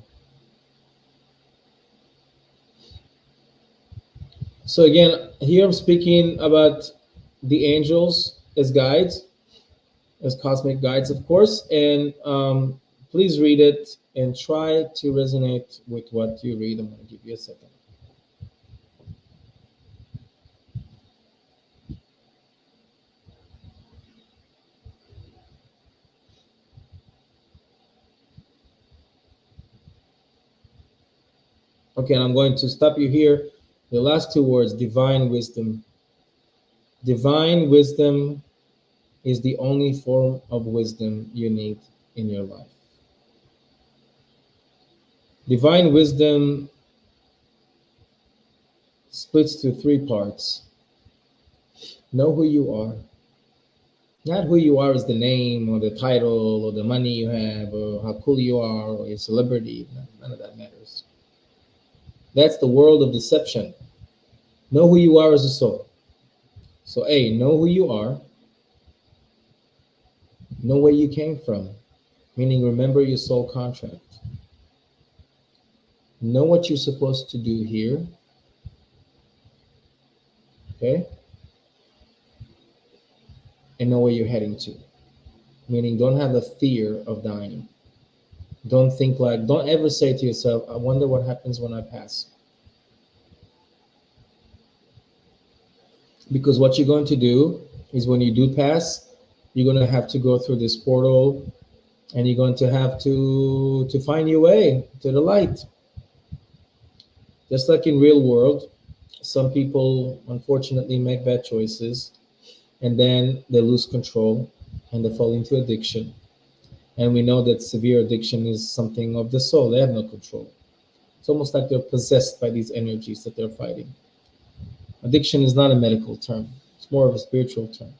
So again, here I'm speaking about the angels as guides, as cosmic guides, of course, and please read it and try to resonate with what you read. I'm going to give you a second. Okay, and I'm going to stop you here. The last two words, divine wisdom. Divine wisdom is the only form of wisdom you need in your life. Divine wisdom splits to three parts. Know who you are. Not who you are as the name or the title or the money you have or how cool you are or your celebrity. None of that matters. That's the world of deception. Know who you are as a soul. So, A, know who you are. Know where you came from, meaning remember your soul contract. Know what you're supposed to do here. Okay? And know where you're heading to. Meaning don't have the fear of dying. Don't ever say to yourself, I wonder what happens when I pass. Because what you're going to do is when you do pass, you're going to have to go through this portal and you're going to have to find your way to the light. Just like in real world, some people unfortunately make bad choices and then they lose control and they fall into addiction. And we know that severe addiction is something of the soul. They have no control. It's almost like they're possessed by these energies that they're fighting. Addiction is not a medical term. It's more of a spiritual term.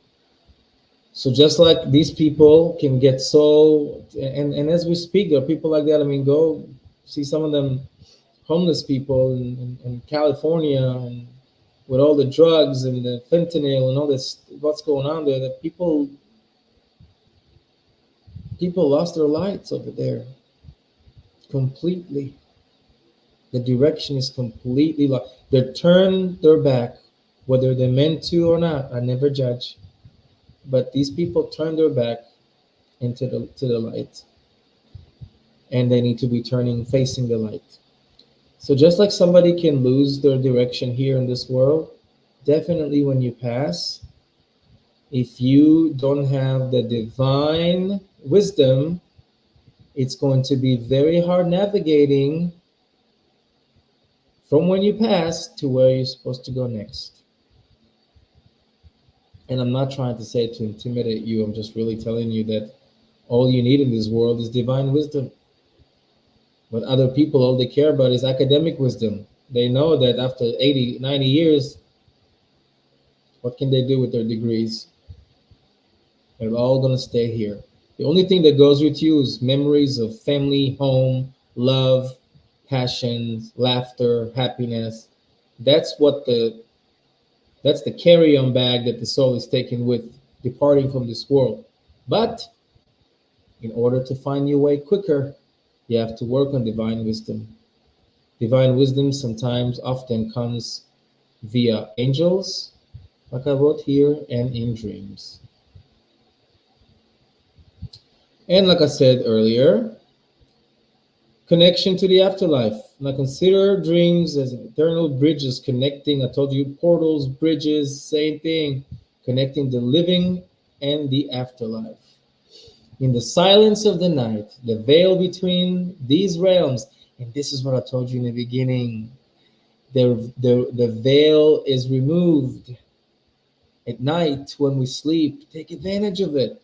So just like these people can get so, and as we speak, there are people like that. I mean, go see some of them homeless people in California and with all the drugs and the fentanyl and all this, what's going on there, that people lost their lights over there completely. The direction is completely lost. They turned their back, whether they meant to or not. I never judge, but these people turn their back into the light, and they need to be turning facing the light. So just like somebody can lose their direction here in this world, definitely when you pass, if you don't have the divine wisdom, it's going to be very hard navigating from when you pass to where you're supposed to go next. And I'm not trying to say to intimidate you, I'm just really telling you that all you need in this world is divine wisdom. But other people, all they care about is academic wisdom. They know that after 80, 90 years, what can they do with their degrees? They're all going to stay here. The only thing that goes with you is memories of family, home, love, passions, laughter, happiness. That's what the carry-on bag that the soul is taking with departing from this world. But in order to find your way quicker, you have to work on divine wisdom. Divine wisdom sometimes often comes via angels, like I wrote here, and in dreams. And like I said earlier, connection to the afterlife. Now consider dreams as eternal bridges connecting. I told you portals, bridges, same thing, connecting the living and the afterlife. In the silence of the night, the veil between these realms, and this is what I told you in the beginning, the veil is removed at night when we sleep. Take advantage of it.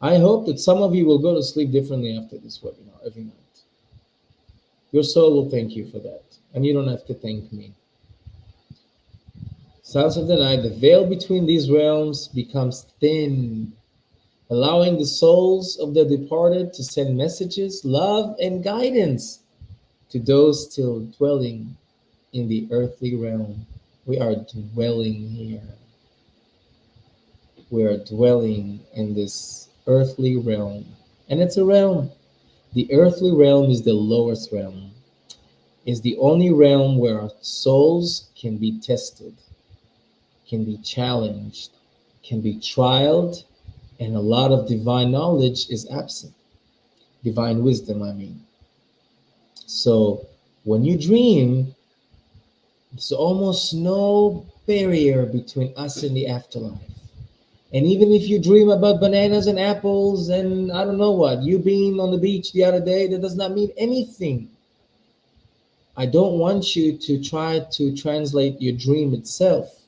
I hope that some of you will go to sleep differently after this webinar every night. Your soul will thank you for that, and you don't have to thank me. Silence of the night, the veil between these realms becomes thin, allowing the souls of the departed to send messages, love, and guidance to those still dwelling in the earthly realm. We are dwelling here. We are dwelling in this earthly realm. And it's a realm. The earthly realm is the lowest realm. Is the only realm where our souls can be tested, can be challenged, can be trialed, and a lot of divine knowledge is absent. Divine wisdom, I mean. So when you dream, there's almost no barrier between us and the afterlife. And even if you dream about bananas and apples and I don't know what, you being on the beach the other day, that does not mean anything. I don't want you to try to translate your dream itself.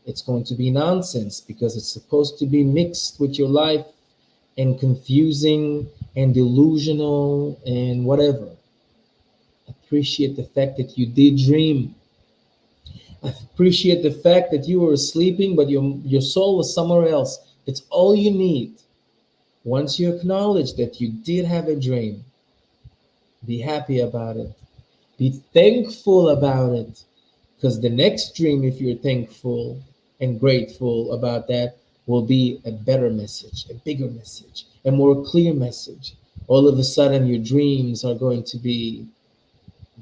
It's going to be nonsense because it's supposed to be mixed with your life and confusing and delusional and whatever. Appreciate the fact that you did dream. Appreciate the fact that you were sleeping, but your soul was somewhere else. It's all you need. Once you acknowledge that you did have a dream, be happy about it. Be thankful about it. Because the next dream, if you're thankful and grateful about that, will be a better message, a bigger message, a more clear message. All of a sudden, your dreams are going to be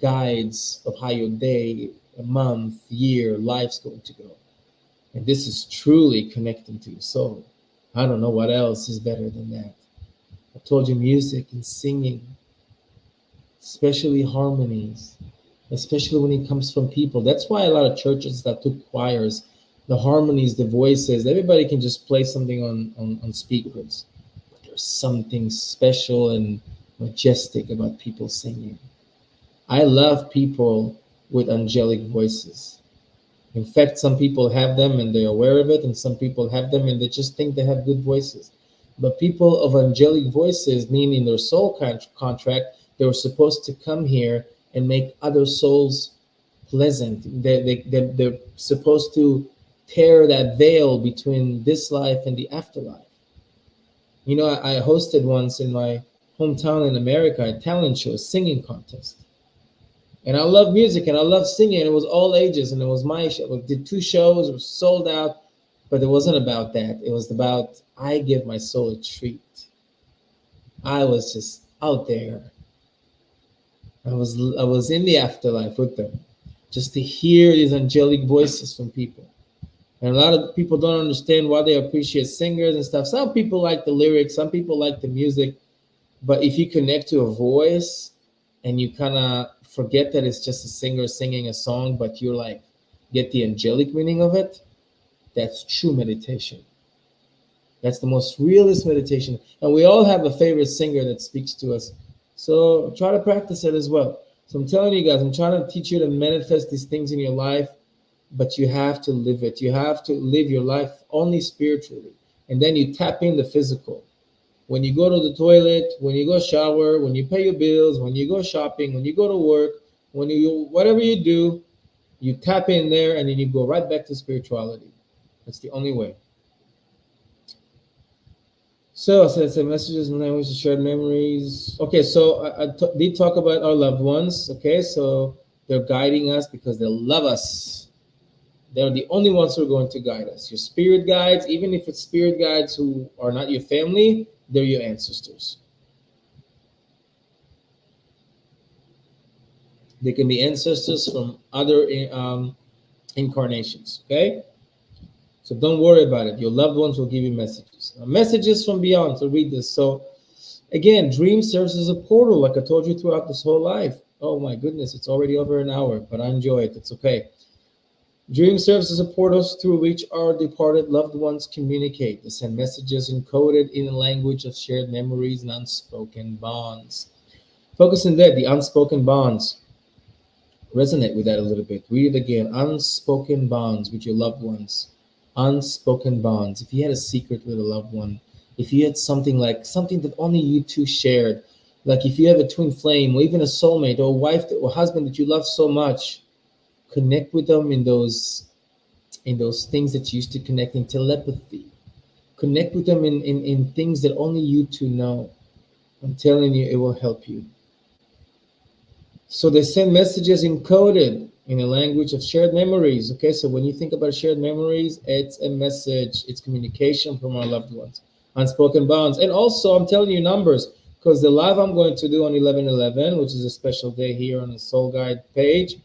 guides of how your day, a month, year, life's going to go. And this is truly connecting to your soul. I don't know what else is better than that. I told you music and singing, especially harmonies, especially when it comes from people. That's why a lot of churches that took choirs, the harmonies, the voices, everybody can just play something on speakers. But there's something special and majestic about people singing. I love people with angelic voices. In fact, some people have them and they're aware of it, and some people have them and they just think they have good voices. But people of angelic voices, meaning their soul contract, they were supposed to come here and make other souls pleasant. They're supposed to tear that veil between this life and the afterlife. You know, I hosted once in my hometown in America a talent show, a singing contest. And I love music and I love singing. It was all ages, and it was my show. I did 2 shows, it was sold out, but it wasn't about that. It was about I give my soul a treat. I was just out there. I was in the afterlife with them, just to hear these angelic voices from people. And a lot of people don't understand why they appreciate singers and stuff. Some people like the lyrics, some people like the music, but if you connect to a voice and you kind of forget that it's just a singer singing a song, but you're like get the angelic meaning of it, that's true meditation. That's the most realist meditation. And we all have a favorite singer that speaks to us. So try to practice it as well. So I'm telling you guys, I'm trying to teach you to manifest these things in your life, but you have to live it. You have to live your life only spiritually. And then you tap in the physical. When you go to the toilet, when you go shower, when you pay your bills, when you go shopping, when you go to work, when you whatever you do, you tap in there and then you go right back to spirituality. That's the only way. So I said messages and language, shared memories. Okay, so did talk about our loved ones. Okay, so they're guiding us because they love us. They're the only ones who are going to guide us. Your spirit guides, even if it's spirit guides who are not your family, they're your ancestors. They can be ancestors from other incarnations. Okay, so don't worry about it. Your loved ones will give you messages. Messages from beyond. So read this. So again, dream serves as a portal, like I told you throughout this whole life. Oh my goodness, it's already over an hour, but I enjoy it. It's okay. Dream serves as a portal through which our departed loved ones communicate. They send messages encoded in a language of shared memories and unspoken bonds. Focus on that, the unspoken bonds. Resonate with that a little bit. Read it again. Unspoken bonds with your loved ones. Unspoken bonds. If you had a secret with a loved one, if you had something that only you two shared, like if you have a twin flame or even a soulmate or a wife or husband that you love so much, connect with them in those things that you used to connect in telepathy. Connect with them in things that only you two know. I'm telling you, it will help you. So they send messages encoded in a language of shared memories. Okay, so when you think about shared memories, it's a message, it's communication from our loved ones, unspoken bonds. And also, I'm telling you numbers because the live I'm going to do on 11/11, which is a special day here on the Soul Guide page,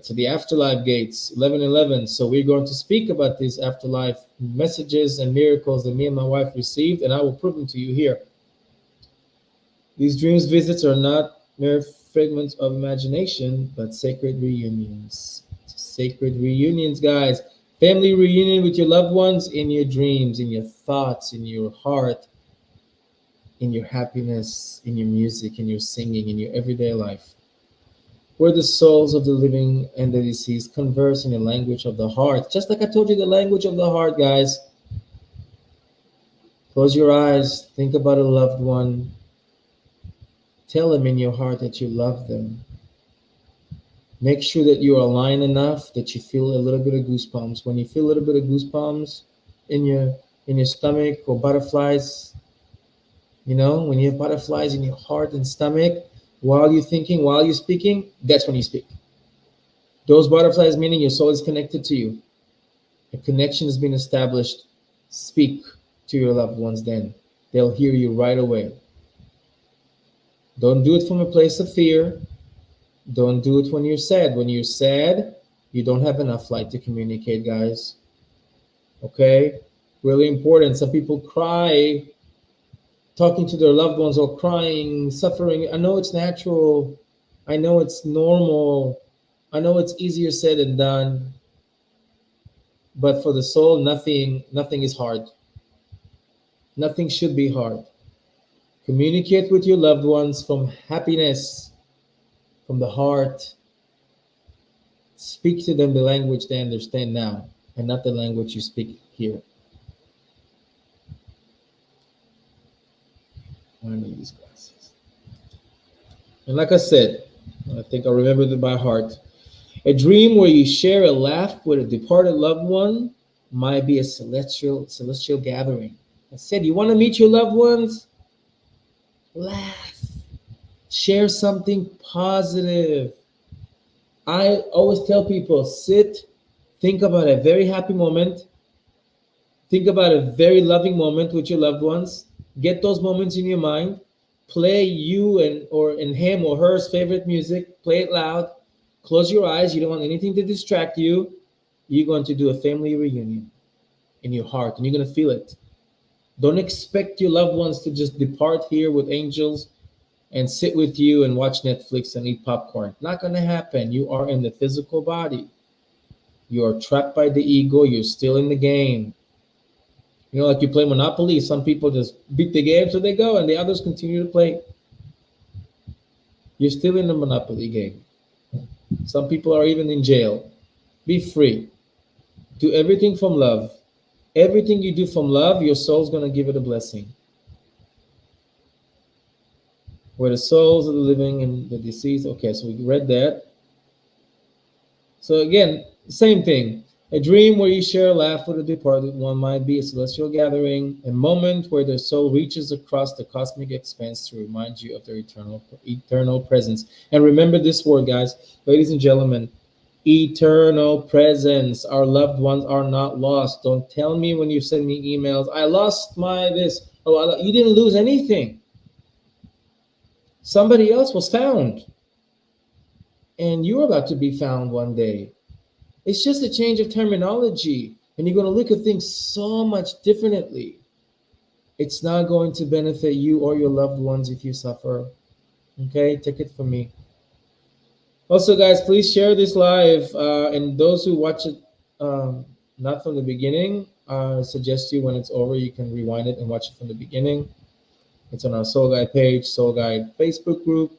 to the afterlife gates, 11/11. So we're going to speak about these afterlife messages and miracles that me and my wife received, and I will prove them to you here. These dreams visits are not mere fragments of imagination, but sacred reunions. Sacred reunions, guys. Family reunion with your loved ones in your dreams, in your thoughts, in your heart, in your happiness, in your music, in your singing, in your everyday life. Where the souls of the living and the deceased converse in the language of the heart. Just like I told you, the language of the heart, guys. Close your eyes, think about a loved one. Tell them in your heart that you love them. Make sure that you're aligned enough that you feel a little bit of goosebumps. When you feel a little bit of goosebumps in your stomach or butterflies, when you have butterflies in your heart and stomach, while you're thinking, while you're speaking, that's when you speak. Those butterflies meaning your soul is connected to you. A connection has been established. Speak to your loved ones then. They'll hear you right away. Don't do it from a place of fear. Don't do it when you're sad. When you're sad, you don't have enough light to communicate, guys. Okay? Really important. Some people cry talking to their loved ones or crying, suffering. I know it's natural. I know it's normal. I know it's easier said than done. But for the soul, nothing is hard. Nothing should be hard. Communicate with your loved ones from happiness, from the heart. Speak to them the language they understand now, and not the language you speak here. I need these glasses. And like I said, I think I remembered it by heart. A dream where you share a laugh with a departed loved one might be a celestial gathering. I said, you want to meet your loved ones? Laugh. Share something positive. I always tell people, sit, think about a very happy moment, think about a very loving moment with your loved ones, get those moments in your mind, play you and him or her's favorite music, play it loud, close your eyes, you don't want anything to distract you. You're going to do a family reunion in your heart and you're going to feel it. Don't expect your loved ones to just depart here with angels and sit with you and watch Netflix and eat popcorn. Not going to happen. You are in the physical body. You are trapped by the ego. You're still in the game. You know, like you play Monopoly. Some people just beat the game, so they go, and the others continue to play. You're still in the Monopoly game. Some people are even in jail. Be free. Do everything from love. Everything you do from love, your soul's going to give it a blessing. Where the souls of the living and the deceased. Okay, so we read that. So again, same thing. A dream where you share a laugh with a departed one might be a celestial gathering, a moment where their soul reaches across the cosmic expanse to remind you of their eternal presence. And remember this word, guys, ladies and gentlemen, eternal presence. Our loved ones are not lost. Don't tell me when you send me emails, I lost my this. Oh, you didn't lose anything. Somebody else was found, and you're about to be found one day. It's just a change of terminology, and you're going to look at things so much differently. It's not going to benefit you or your loved ones if you suffer. Okay, take it from me. Also, guys, please share this live, and those who watch it not from the beginning, suggest you when it's over, you can rewind it and watch it from the beginning. It's on our Soul Guide page, Soul Guide Facebook group.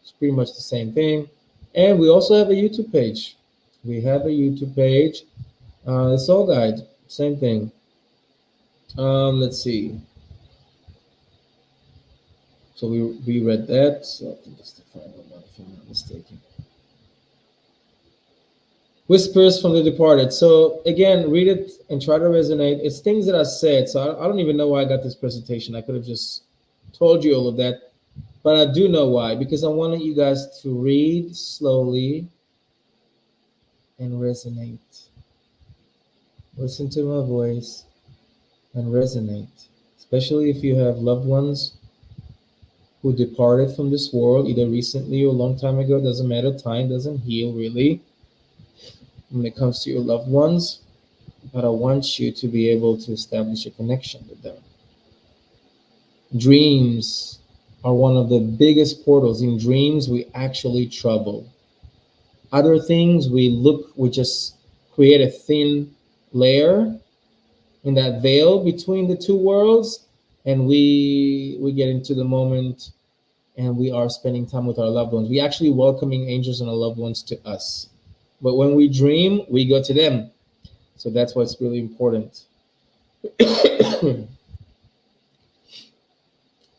It's pretty much the same thing. And we also have a YouTube page. We have a YouTube page, the Soul Guide, same thing. Let's see. So we read that. So I think that's the final one, if I'm not mistaken. Whispers from the Departed. So again, read it and try to resonate. It's things that I said. So I don't even know why I got this presentation. I could have just told you all of that, but I do know why, because I wanted you guys to read slowly and resonate. Listen to my voice and resonate, especially if you have loved ones who departed from this world, either recently or a long time ago. Doesn't matter. Time doesn't heal, really, when it comes to your loved ones. But I want you to be able to establish a connection with them. Dreams are one of the biggest portals. In dreams, we actually travel. Other things, we just create a thin layer in that veil between the two worlds, and we get into the moment, and we are spending time with our loved ones. We actually welcoming angels and our loved ones to us. But when we dream, we go to them. So that's what's really important.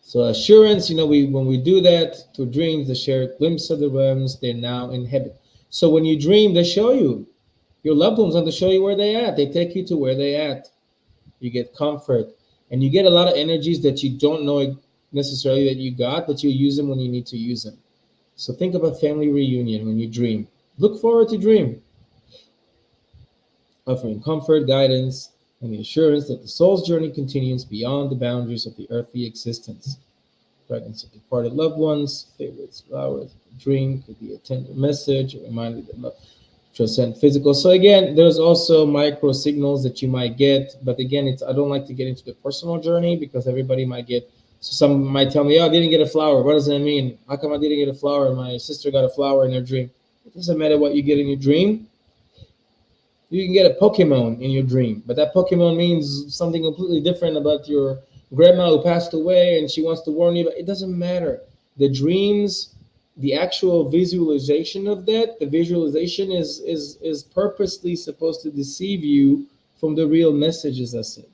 So assurance, when we do that through dreams, they share a glimpse of the realms. They're now in heaven. So when you dream, they show you. Your loved ones want to show you where they're at. They take you to where they're at. You get comfort. And you get a lot of energies that you don't know necessarily that you got, but you use them when you need to use them. So think about family reunion when you dream. Look forward to dream. Offering comfort, guidance, and the assurance that the soul's journey continues beyond the boundaries of the earthly existence. Fragments of departed loved ones, favorites, flowers, a dream, could be a tender message, a reminder that love transcends physical. So again, there's also micro signals that you might get, but again, I don't like to get into the personal journey because everybody might get. So some might tell me, "Oh, I didn't get a flower. What does that mean? How come I didn't get a flower? My sister got a flower in her dream." It doesn't matter what you get in your dream. You can get a Pokemon in your dream, but that Pokemon means something completely different about your grandma who passed away and she wants to warn you. But it doesn't matter. The dreams, the actual visualization of that, the visualization is purposely supposed to deceive you from the real messages I said.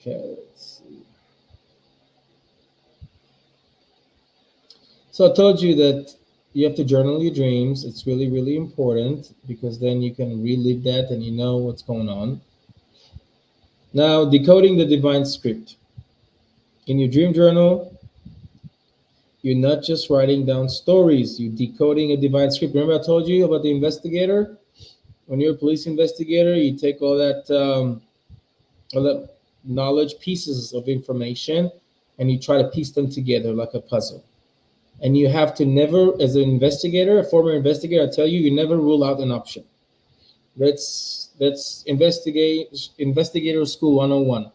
Okay, let's see. So I told you that you have to journal your dreams. It's really, really important because then you can relive that and you know what's going on. Now, decoding the divine script. In your dream journal, you're not just writing down stories, you're decoding a divine script. Remember I told you about the investigator? When you're a police investigator, you take all that knowledge, pieces of information, and you try to piece them together like a puzzle. And you have to never, as an investigator, a former investigator, I tell you, you never rule out an option. That's investigator school 101.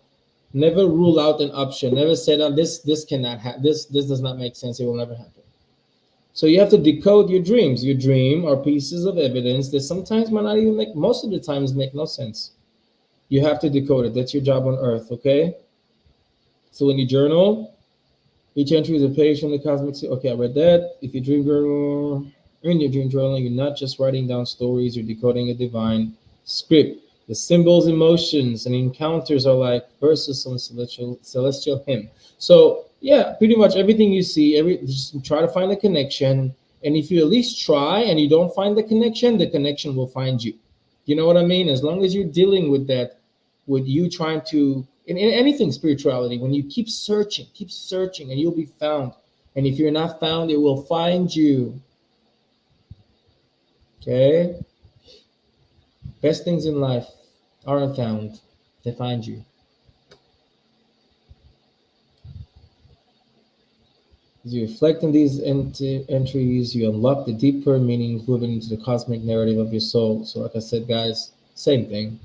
Never rule out an option. Never say, "No, this cannot happen. This does not make sense. It will never happen." So you have to decode your dreams. Your dream are pieces of evidence that sometimes might not even make, most of the times make no sense. You have to decode it. That's your job on earth, okay? So when you journal, each entry is a page from the cosmic. Okay, I read that. If you dream journal, in your dream journal, you're not just writing down stories, you're decoding a divine script. The symbols, emotions, and encounters are like verses on a celestial hymn. So yeah, pretty much everything you see, just try to find the connection. And if you at least try and you don't find the connection will find you. You know what I mean? As long as you're dealing with that, with you trying to in anything spirituality, when you keep searching, and you'll be found. And if you're not found, it will find you. Okay? Best things in life aren't found, they find you. As you reflect on these entries, you unlock the deeper meanings woven into the cosmic narrative of your soul. So, like I said, guys, same thing.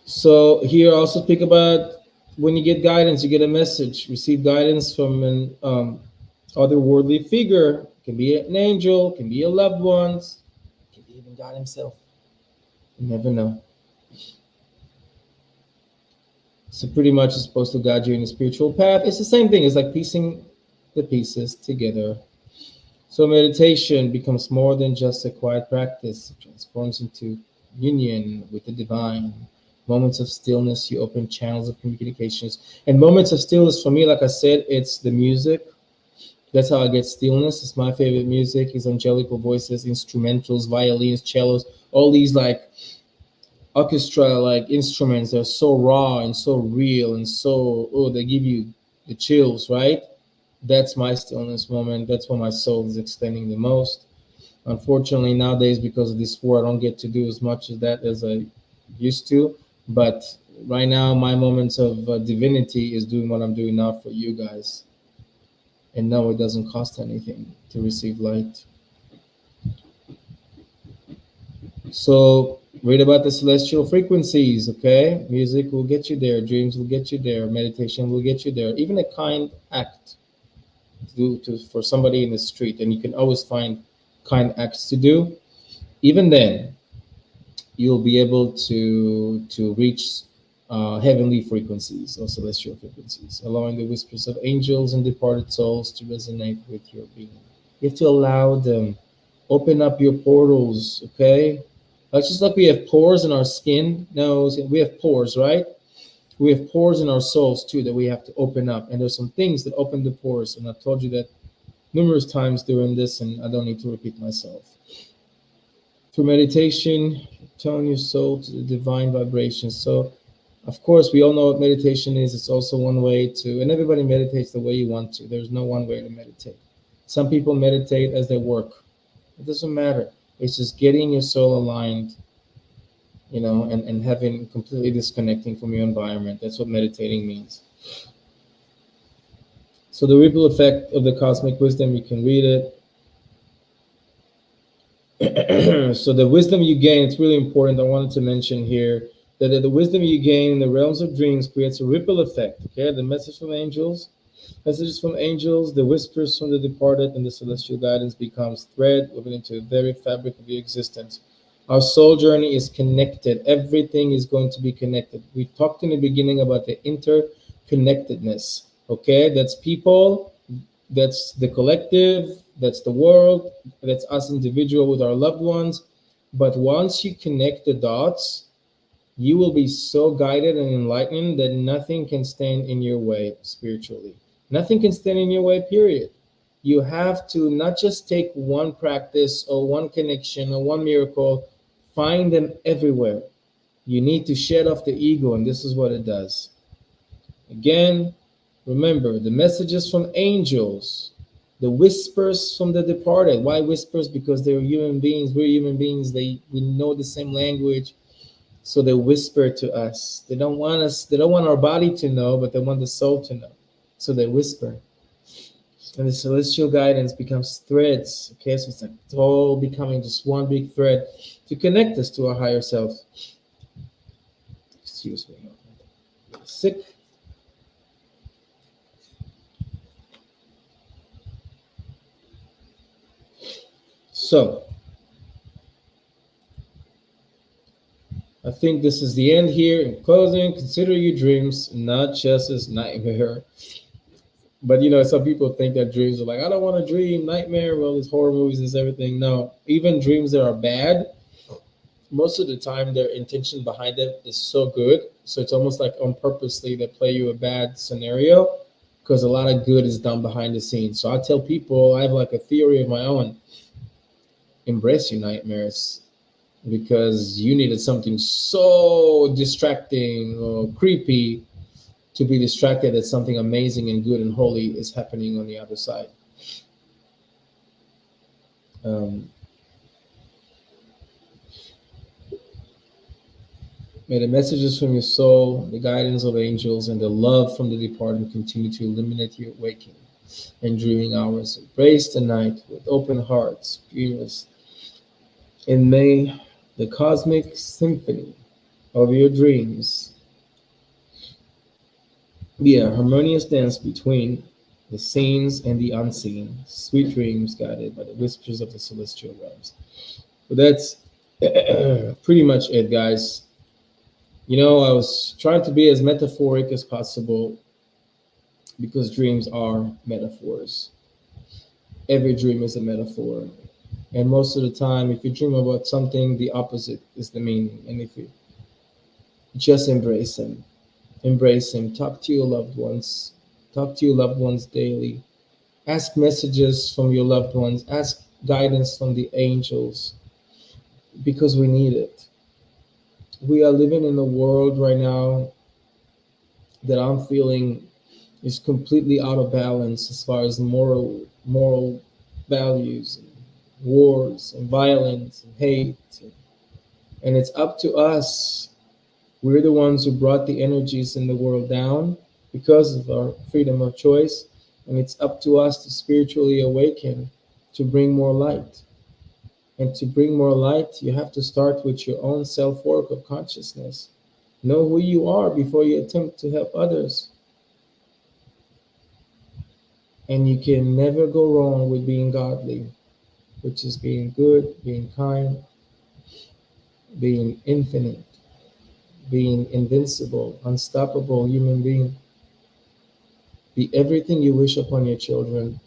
So, here I also speak about when you get guidance, you get a message, receive guidance from an otherworldly figure. It can be an angel, can be your loved ones, can be even God Himself. You never know. So pretty much it's supposed to guide you in a spiritual path. It's the same thing. It's like piecing the pieces together. So meditation becomes more than just a quiet practice. It transforms into union with the divine. Moments of stillness, you open channels of communications. And moments of stillness for me, like I said, it's the music. That's how I get stillness. It's my favorite music. Is angelical voices, instrumentals, violins, cellos, all these like orchestra like instruments. They're so raw and so real and so, oh, they give you the chills, right? That's my stillness moment. That's when my soul is extending the most. Unfortunately, nowadays, because of this war, I don't get to do as much of that as I used to. But right now, my moments of divinity is doing what I'm doing now for you guys. And no, it doesn't cost anything to receive light. So read about the celestial frequencies, okay? Music will get you there, dreams will get you there, meditation will get you there. Even a kind act to do for somebody in the street, and you can always find kind acts to do. Even then, you'll be able to reach heavenly frequencies or celestial frequencies, allowing the whispers of angels and departed souls to resonate with your being. You have to allow them. Open up your portals, okay? Just like we have pores in our skin, nose, we have pores, right? We have pores in our souls too that we have to open up. And there's some things that open the pores. And I've told you that numerous times during this, and I don't need to repeat myself. Through meditation, tone your soul to the divine vibrations. So, of course, we all know what meditation is. It's also one way to, and everybody meditates the way you want to. There's no one way to meditate. Some people meditate as they work. It doesn't matter. It's just getting your soul aligned, and having completely disconnecting from your environment. That's what meditating means. So the ripple effect of the cosmic wisdom, you can read it. So the wisdom you gain, it's really important. I wanted to mention here that the wisdom you gain in the realms of dreams creates a ripple effect. Okay, the message from angels, messages from angels, the whispers from the departed, and the celestial guidance becomes thread woven into the very fabric of your existence. Our soul journey is connected. Everything is going to be connected. We talked in the beginning about the interconnectedness. Okay, that's people, that's the collective, that's the world, that's us individual with our loved ones. But once you connect the dots, you will be so guided and enlightened that nothing can stand in your way spiritually. Nothing can stand in your way, period. You have to not just take one practice or one connection or one miracle, find them everywhere. You need to shed off the ego, and this is what it does. Again, remember the messages from angels, the whispers from the departed. Why whispers? Because they're human beings. We're human beings. We know the same language. So they whisper to us. They don't want us, they don't want our body to know, but they want the soul to know. So they whisper. And the celestial guidance becomes threads. Okay, so it's like it's all becoming just one big thread to connect us to our higher self. Excuse me. Sick. So I think this is the end here. In closing, consider your dreams not just as nightmare. But some people think that dreams are like, I don't want to dream, nightmare, well, these horror movies and everything. No, even dreams that are bad, most of the time their intention behind it is so good. So it's almost like on purposely they play you a bad scenario because a lot of good is done behind the scenes. So I tell people I have like a theory of my own. Embrace your nightmares because you needed something so distracting or creepy to be distracted that something amazing and good and holy is happening on the other side. Um, May the messages from your soul, the guidance of angels, and the love from the departed continue to illuminate your waking and dreaming hours. Embrace the night with open hearts, dreamers, and may the cosmic symphony of your dreams be a harmonious dance between the scenes and the unseen. Sweet dreams guided by the whispers of the celestial realms. But that's pretty much it, guys. I was trying to be as metaphoric as possible because dreams are metaphors. Every dream is a metaphor. And most of the time, if you dream about something, the opposite is the meaning. And if you just embrace Him, talk to your loved ones, talk to your loved ones daily, ask messages from your loved ones, ask guidance from the angels because we need it. We are living in a world right now that I'm feeling is completely out of balance as far as moral values, and wars and violence and hate, and it's up to us. We're the ones who brought the energies in the world down because of our freedom of choice, and it's up to us to spiritually awaken to bring more light. And to bring more light, you have to start with your own self work of consciousness. Know who you are before you attempt to help others. And you can never go wrong with being godly, which is being good, being kind, being infinite, being invincible, unstoppable human being. Be everything you wish upon your children.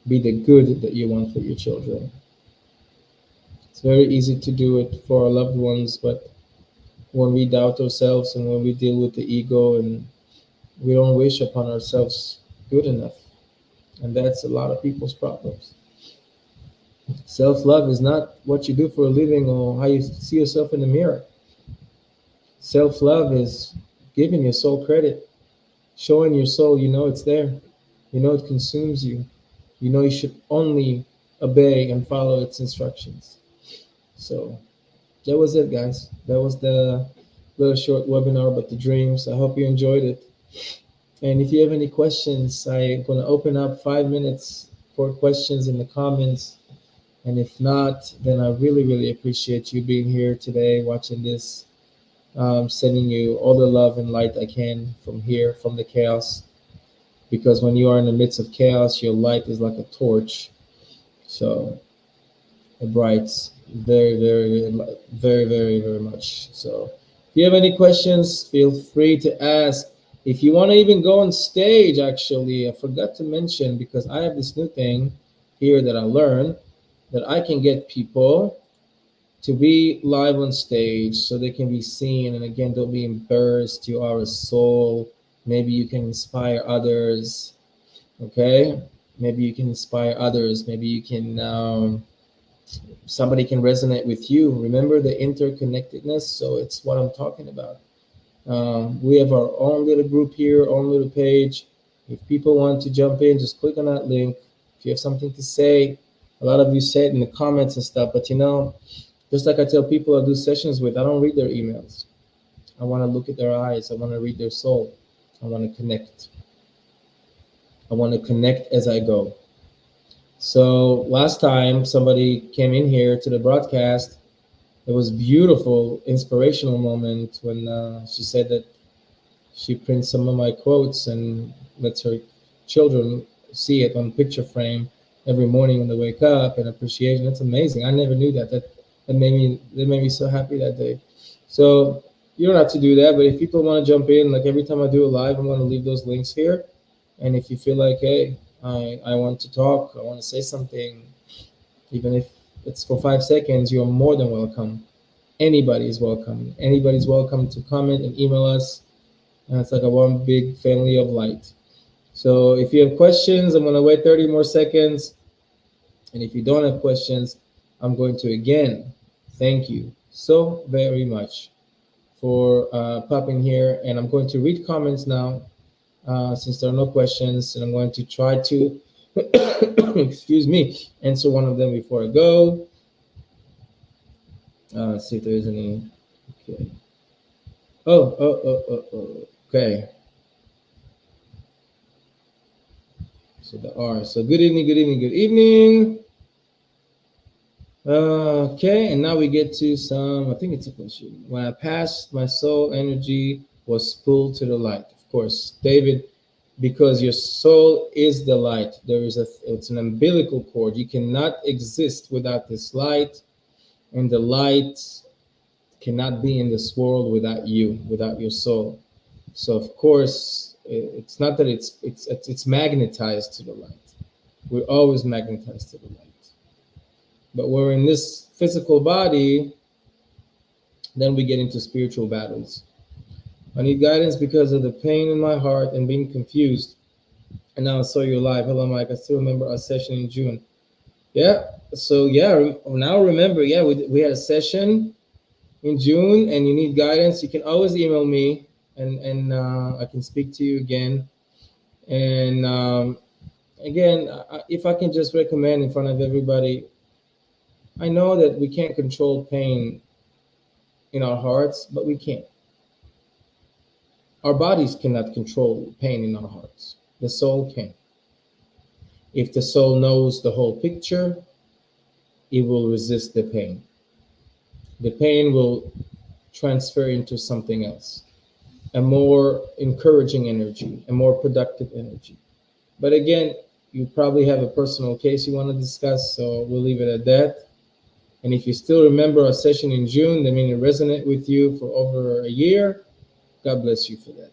Be the good that you want for your children. It's very easy to do it for our loved ones, but when we doubt ourselves and when we deal with the ego and we don't wish upon ourselves good enough, and that's a lot of people's problems. Self love is not what you do for a living or how you see yourself in the mirror. Self love is giving your soul credit, showing your soul you know it's there, you know it consumes you, you know you should only obey and follow its instructions. So that was it, guys. That was the little short webinar about the dreams. I hope you enjoyed it. And if you have any questions, I'm going to open up 5 minutes for questions in the comments. And if not, then I really, really appreciate you being here today, watching this, sending you all the love and light I can from here, from the chaos. Because when you are in the midst of chaos, your light is like a torch. So it brights very, very, very, very, very much. So if you have any questions, feel free to ask. If you want to even go on stage, actually, I forgot to mention because I have this new thing here that I learned that I can get people to be live on stage so they can be seen. And again, don't be embarrassed. You are a soul. Maybe you can inspire others. Okay? Maybe you can inspire others. Maybe you can, somebody can resonate with you. Remember the interconnectedness? So it's what I'm talking about. We have our own little group here, own little page. If people want to jump in, just click on that link. If you have something to say, a lot of you say it in the comments and stuff, but just like I tell people I do sessions with, I don't read their emails. I want to look at their eyes. I want to read their soul. I want to connect. I want to connect as I go. So last time somebody came in here to the broadcast, it was beautiful, inspirational moment when she said that she prints some of my quotes and lets her children see it on picture frame every morning when they wake up and appreciation. That's amazing. I never knew that. That made me so happy that day. So you don't have to do that, but if people want to jump in, like every time I do a live, I'm going to leave those links here. And if you feel like, hey, I want to talk, I want to say something, even if it's for 5 seconds, you're more than welcome. Anybody is welcome. Anybody's welcome to comment and email us. And it's like a one big family of light. So if you have questions, I'm going to wait 30 more seconds. And if you don't have questions, I'm going to again thank you so very much for popping here. And I'm going to read comments now since there are no questions. And I'm going to try to, excuse me, answer one of them before I go. Let's see if there is any. Okay. Oh. Okay. So there are. So good evening, good evening, good evening. Okay, and now we get to some, I think it's a question. When I passed, my soul energy was pulled to the light. Of course, David, because your soul is the light. It's an umbilical cord. You cannot exist without this light, and the light cannot be in this world without you, without your soul. So of course, it's not that it's magnetized to the light. We're always magnetized to the light. But we're in this physical body, then we get into spiritual battles. I need guidance because of the pain in my heart and being confused. And now I saw you live. Hello, Mike. I still remember our session in June. Yeah. So yeah, now remember. Yeah, we had a session in June, and you need guidance. You can always email me, and I can speak to you again. And again, if I can just recommend in front of everybody. I know that we can't control pain in our hearts, but we can. Our bodies cannot control pain in our hearts. The soul can. If the soul knows the whole picture, it will resist the pain. The pain will transfer into something else, a more encouraging energy, a more productive energy. But again, you probably have a personal case you want to discuss, so we'll leave it at that. And if you still remember our session in June, that means it resonated with you for over a year. God bless you for that.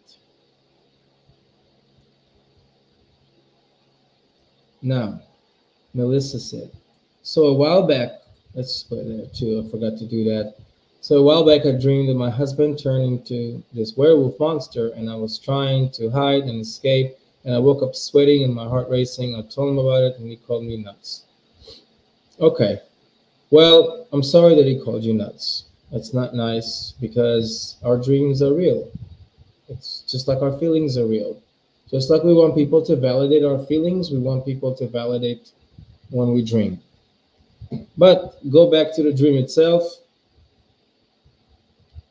Now, Melissa said, so a while back, let's put it there too, I forgot to do that. So a while back, I dreamed that my husband turned into this werewolf monster, and I was trying to hide and escape, and I woke up sweating and my heart racing. I told him about it, and he called me nuts. Okay. Well, I'm sorry that he called you nuts. That's not nice because our dreams are real. It's just like our feelings are real. Just like we want people to validate our feelings, we want people to validate when we dream. But go back to the dream itself.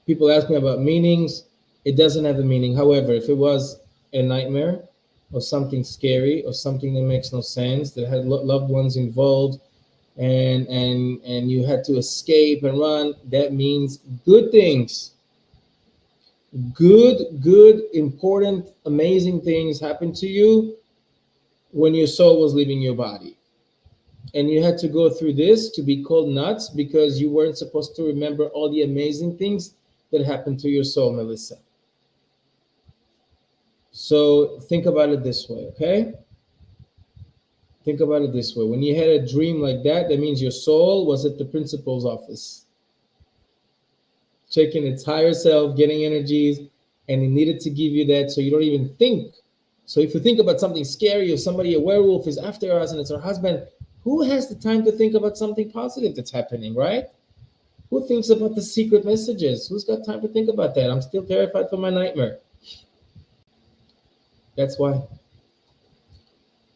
People ask me about meanings. It doesn't have a meaning. However, if it was a nightmare or something scary or something that makes no sense, that had loved ones involved, and you had to escape and run, that means good things, good, important, amazing things happened to you when your soul was leaving your body, and you had to go through this to be called nuts because you weren't supposed to remember all the amazing things that happened to your soul, Melissa. So think about it this way, okay? Think about it this way. When you had a dream like that, that means your soul was at the principal's office, checking its higher self, getting energies, and it needed to give you that so you don't even think. So if you think about something scary or somebody, a werewolf is after us and it's our husband, who has the time to think about something positive that's happening, right? Who thinks about the secret messages? Who's got time to think about that? I'm still terrified for my nightmare. That's why.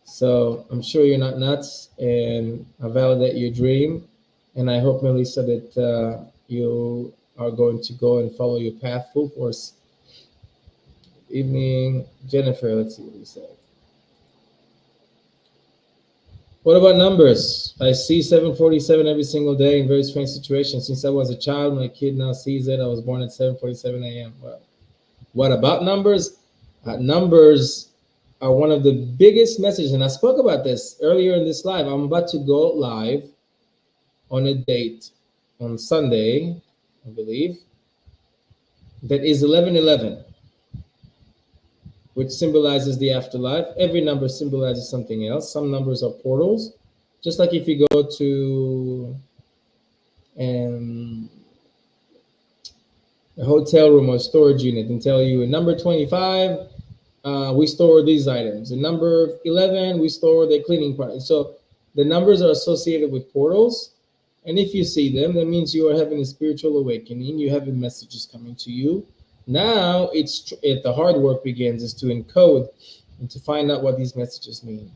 So I'm sure you're not nuts, and I validate your dream. And I hope, Melissa, that you are going to go and follow your path full force. Evening, Jennifer, let's see what you said. What about numbers? I see 747 every single day in very strange situations. Since I was a child, my kid now sees it. I was born at 7:47 a.m. Well, what about numbers? Numbers are one of the biggest messages. And I spoke about this earlier in this live. I'm about to go live on a date on Sunday, I believe, that is 1111, which symbolizes the afterlife. Every number symbolizes something else. Some numbers are portals. Just like if you go to um, a hotel room or storage unit and tell you in number 25, we store these items. In number 11, we store the cleaning part. So the numbers are associated with portals. And if you see them, that means you are having a spiritual awakening. You have messages coming to you. Now the hard work begins is to encode and to find out what these messages mean.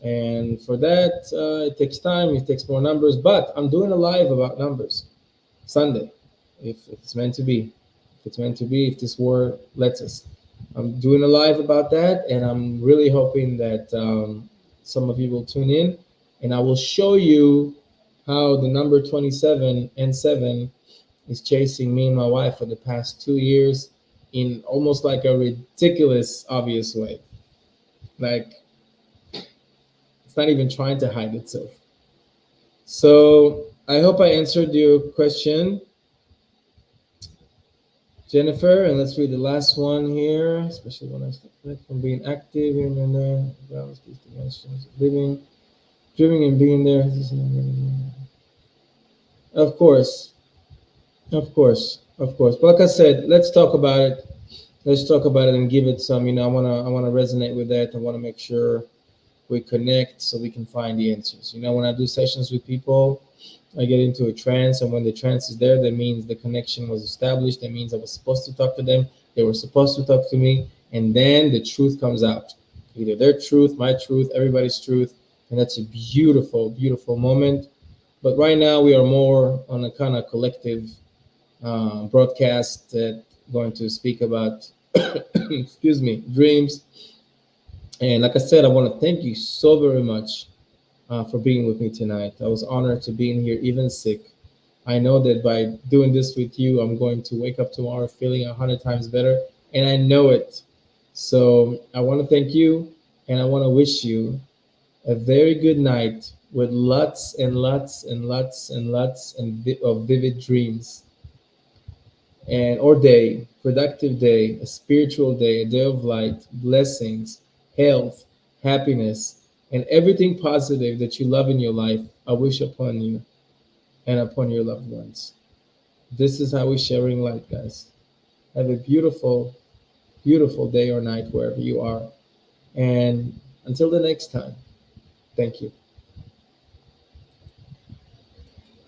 And for that, it takes time. It takes more numbers. But I'm doing a live about numbers Sunday, if it's meant to be. If it's meant to be, if this war lets us. I'm doing a live about that, and I'm really hoping that some of you will tune in, and I will show you how the number 27 and 7 is chasing me and my wife for the past 2 years in almost like a ridiculous, obvious way. Like, it's not even trying to hide itself. So I hope I answered your question, Jennifer, and let's read the last one here, especially when I start from being active and then balance these dimensions, living, dreaming, and being there. Of course, of course, of course. But like I said, let's talk about it. Let's talk about it and give it some. I wanna resonate with that. I want to make sure we connect so we can find the answers. When I do sessions with people, I get into a trance, and when the trance is there, that means the connection was established. That means I was supposed to talk to them. They were supposed to talk to me, and then the truth comes out. Either their truth, my truth, everybody's truth, and that's a beautiful, beautiful moment. But right now, we are more on a kind of collective broadcast that going to speak about, excuse me, dreams. And like I said, I want to thank you so very much for being with me tonight. I was honored to be in here, even sick. I know that by doing this with you, I'm going to wake up tomorrow feeling 100 times better, and I know it. So I want to thank you, and I want to wish you a very good night with lots and lots and lots and lots of vivid dreams, and or day, productive day, a spiritual day, a day of light, blessings, health, happiness, and everything positive that you love in your life. I wish upon you and upon your loved ones. This is how we're sharing light, guys. Have a beautiful, beautiful day or night wherever you are. And until the next time, thank you.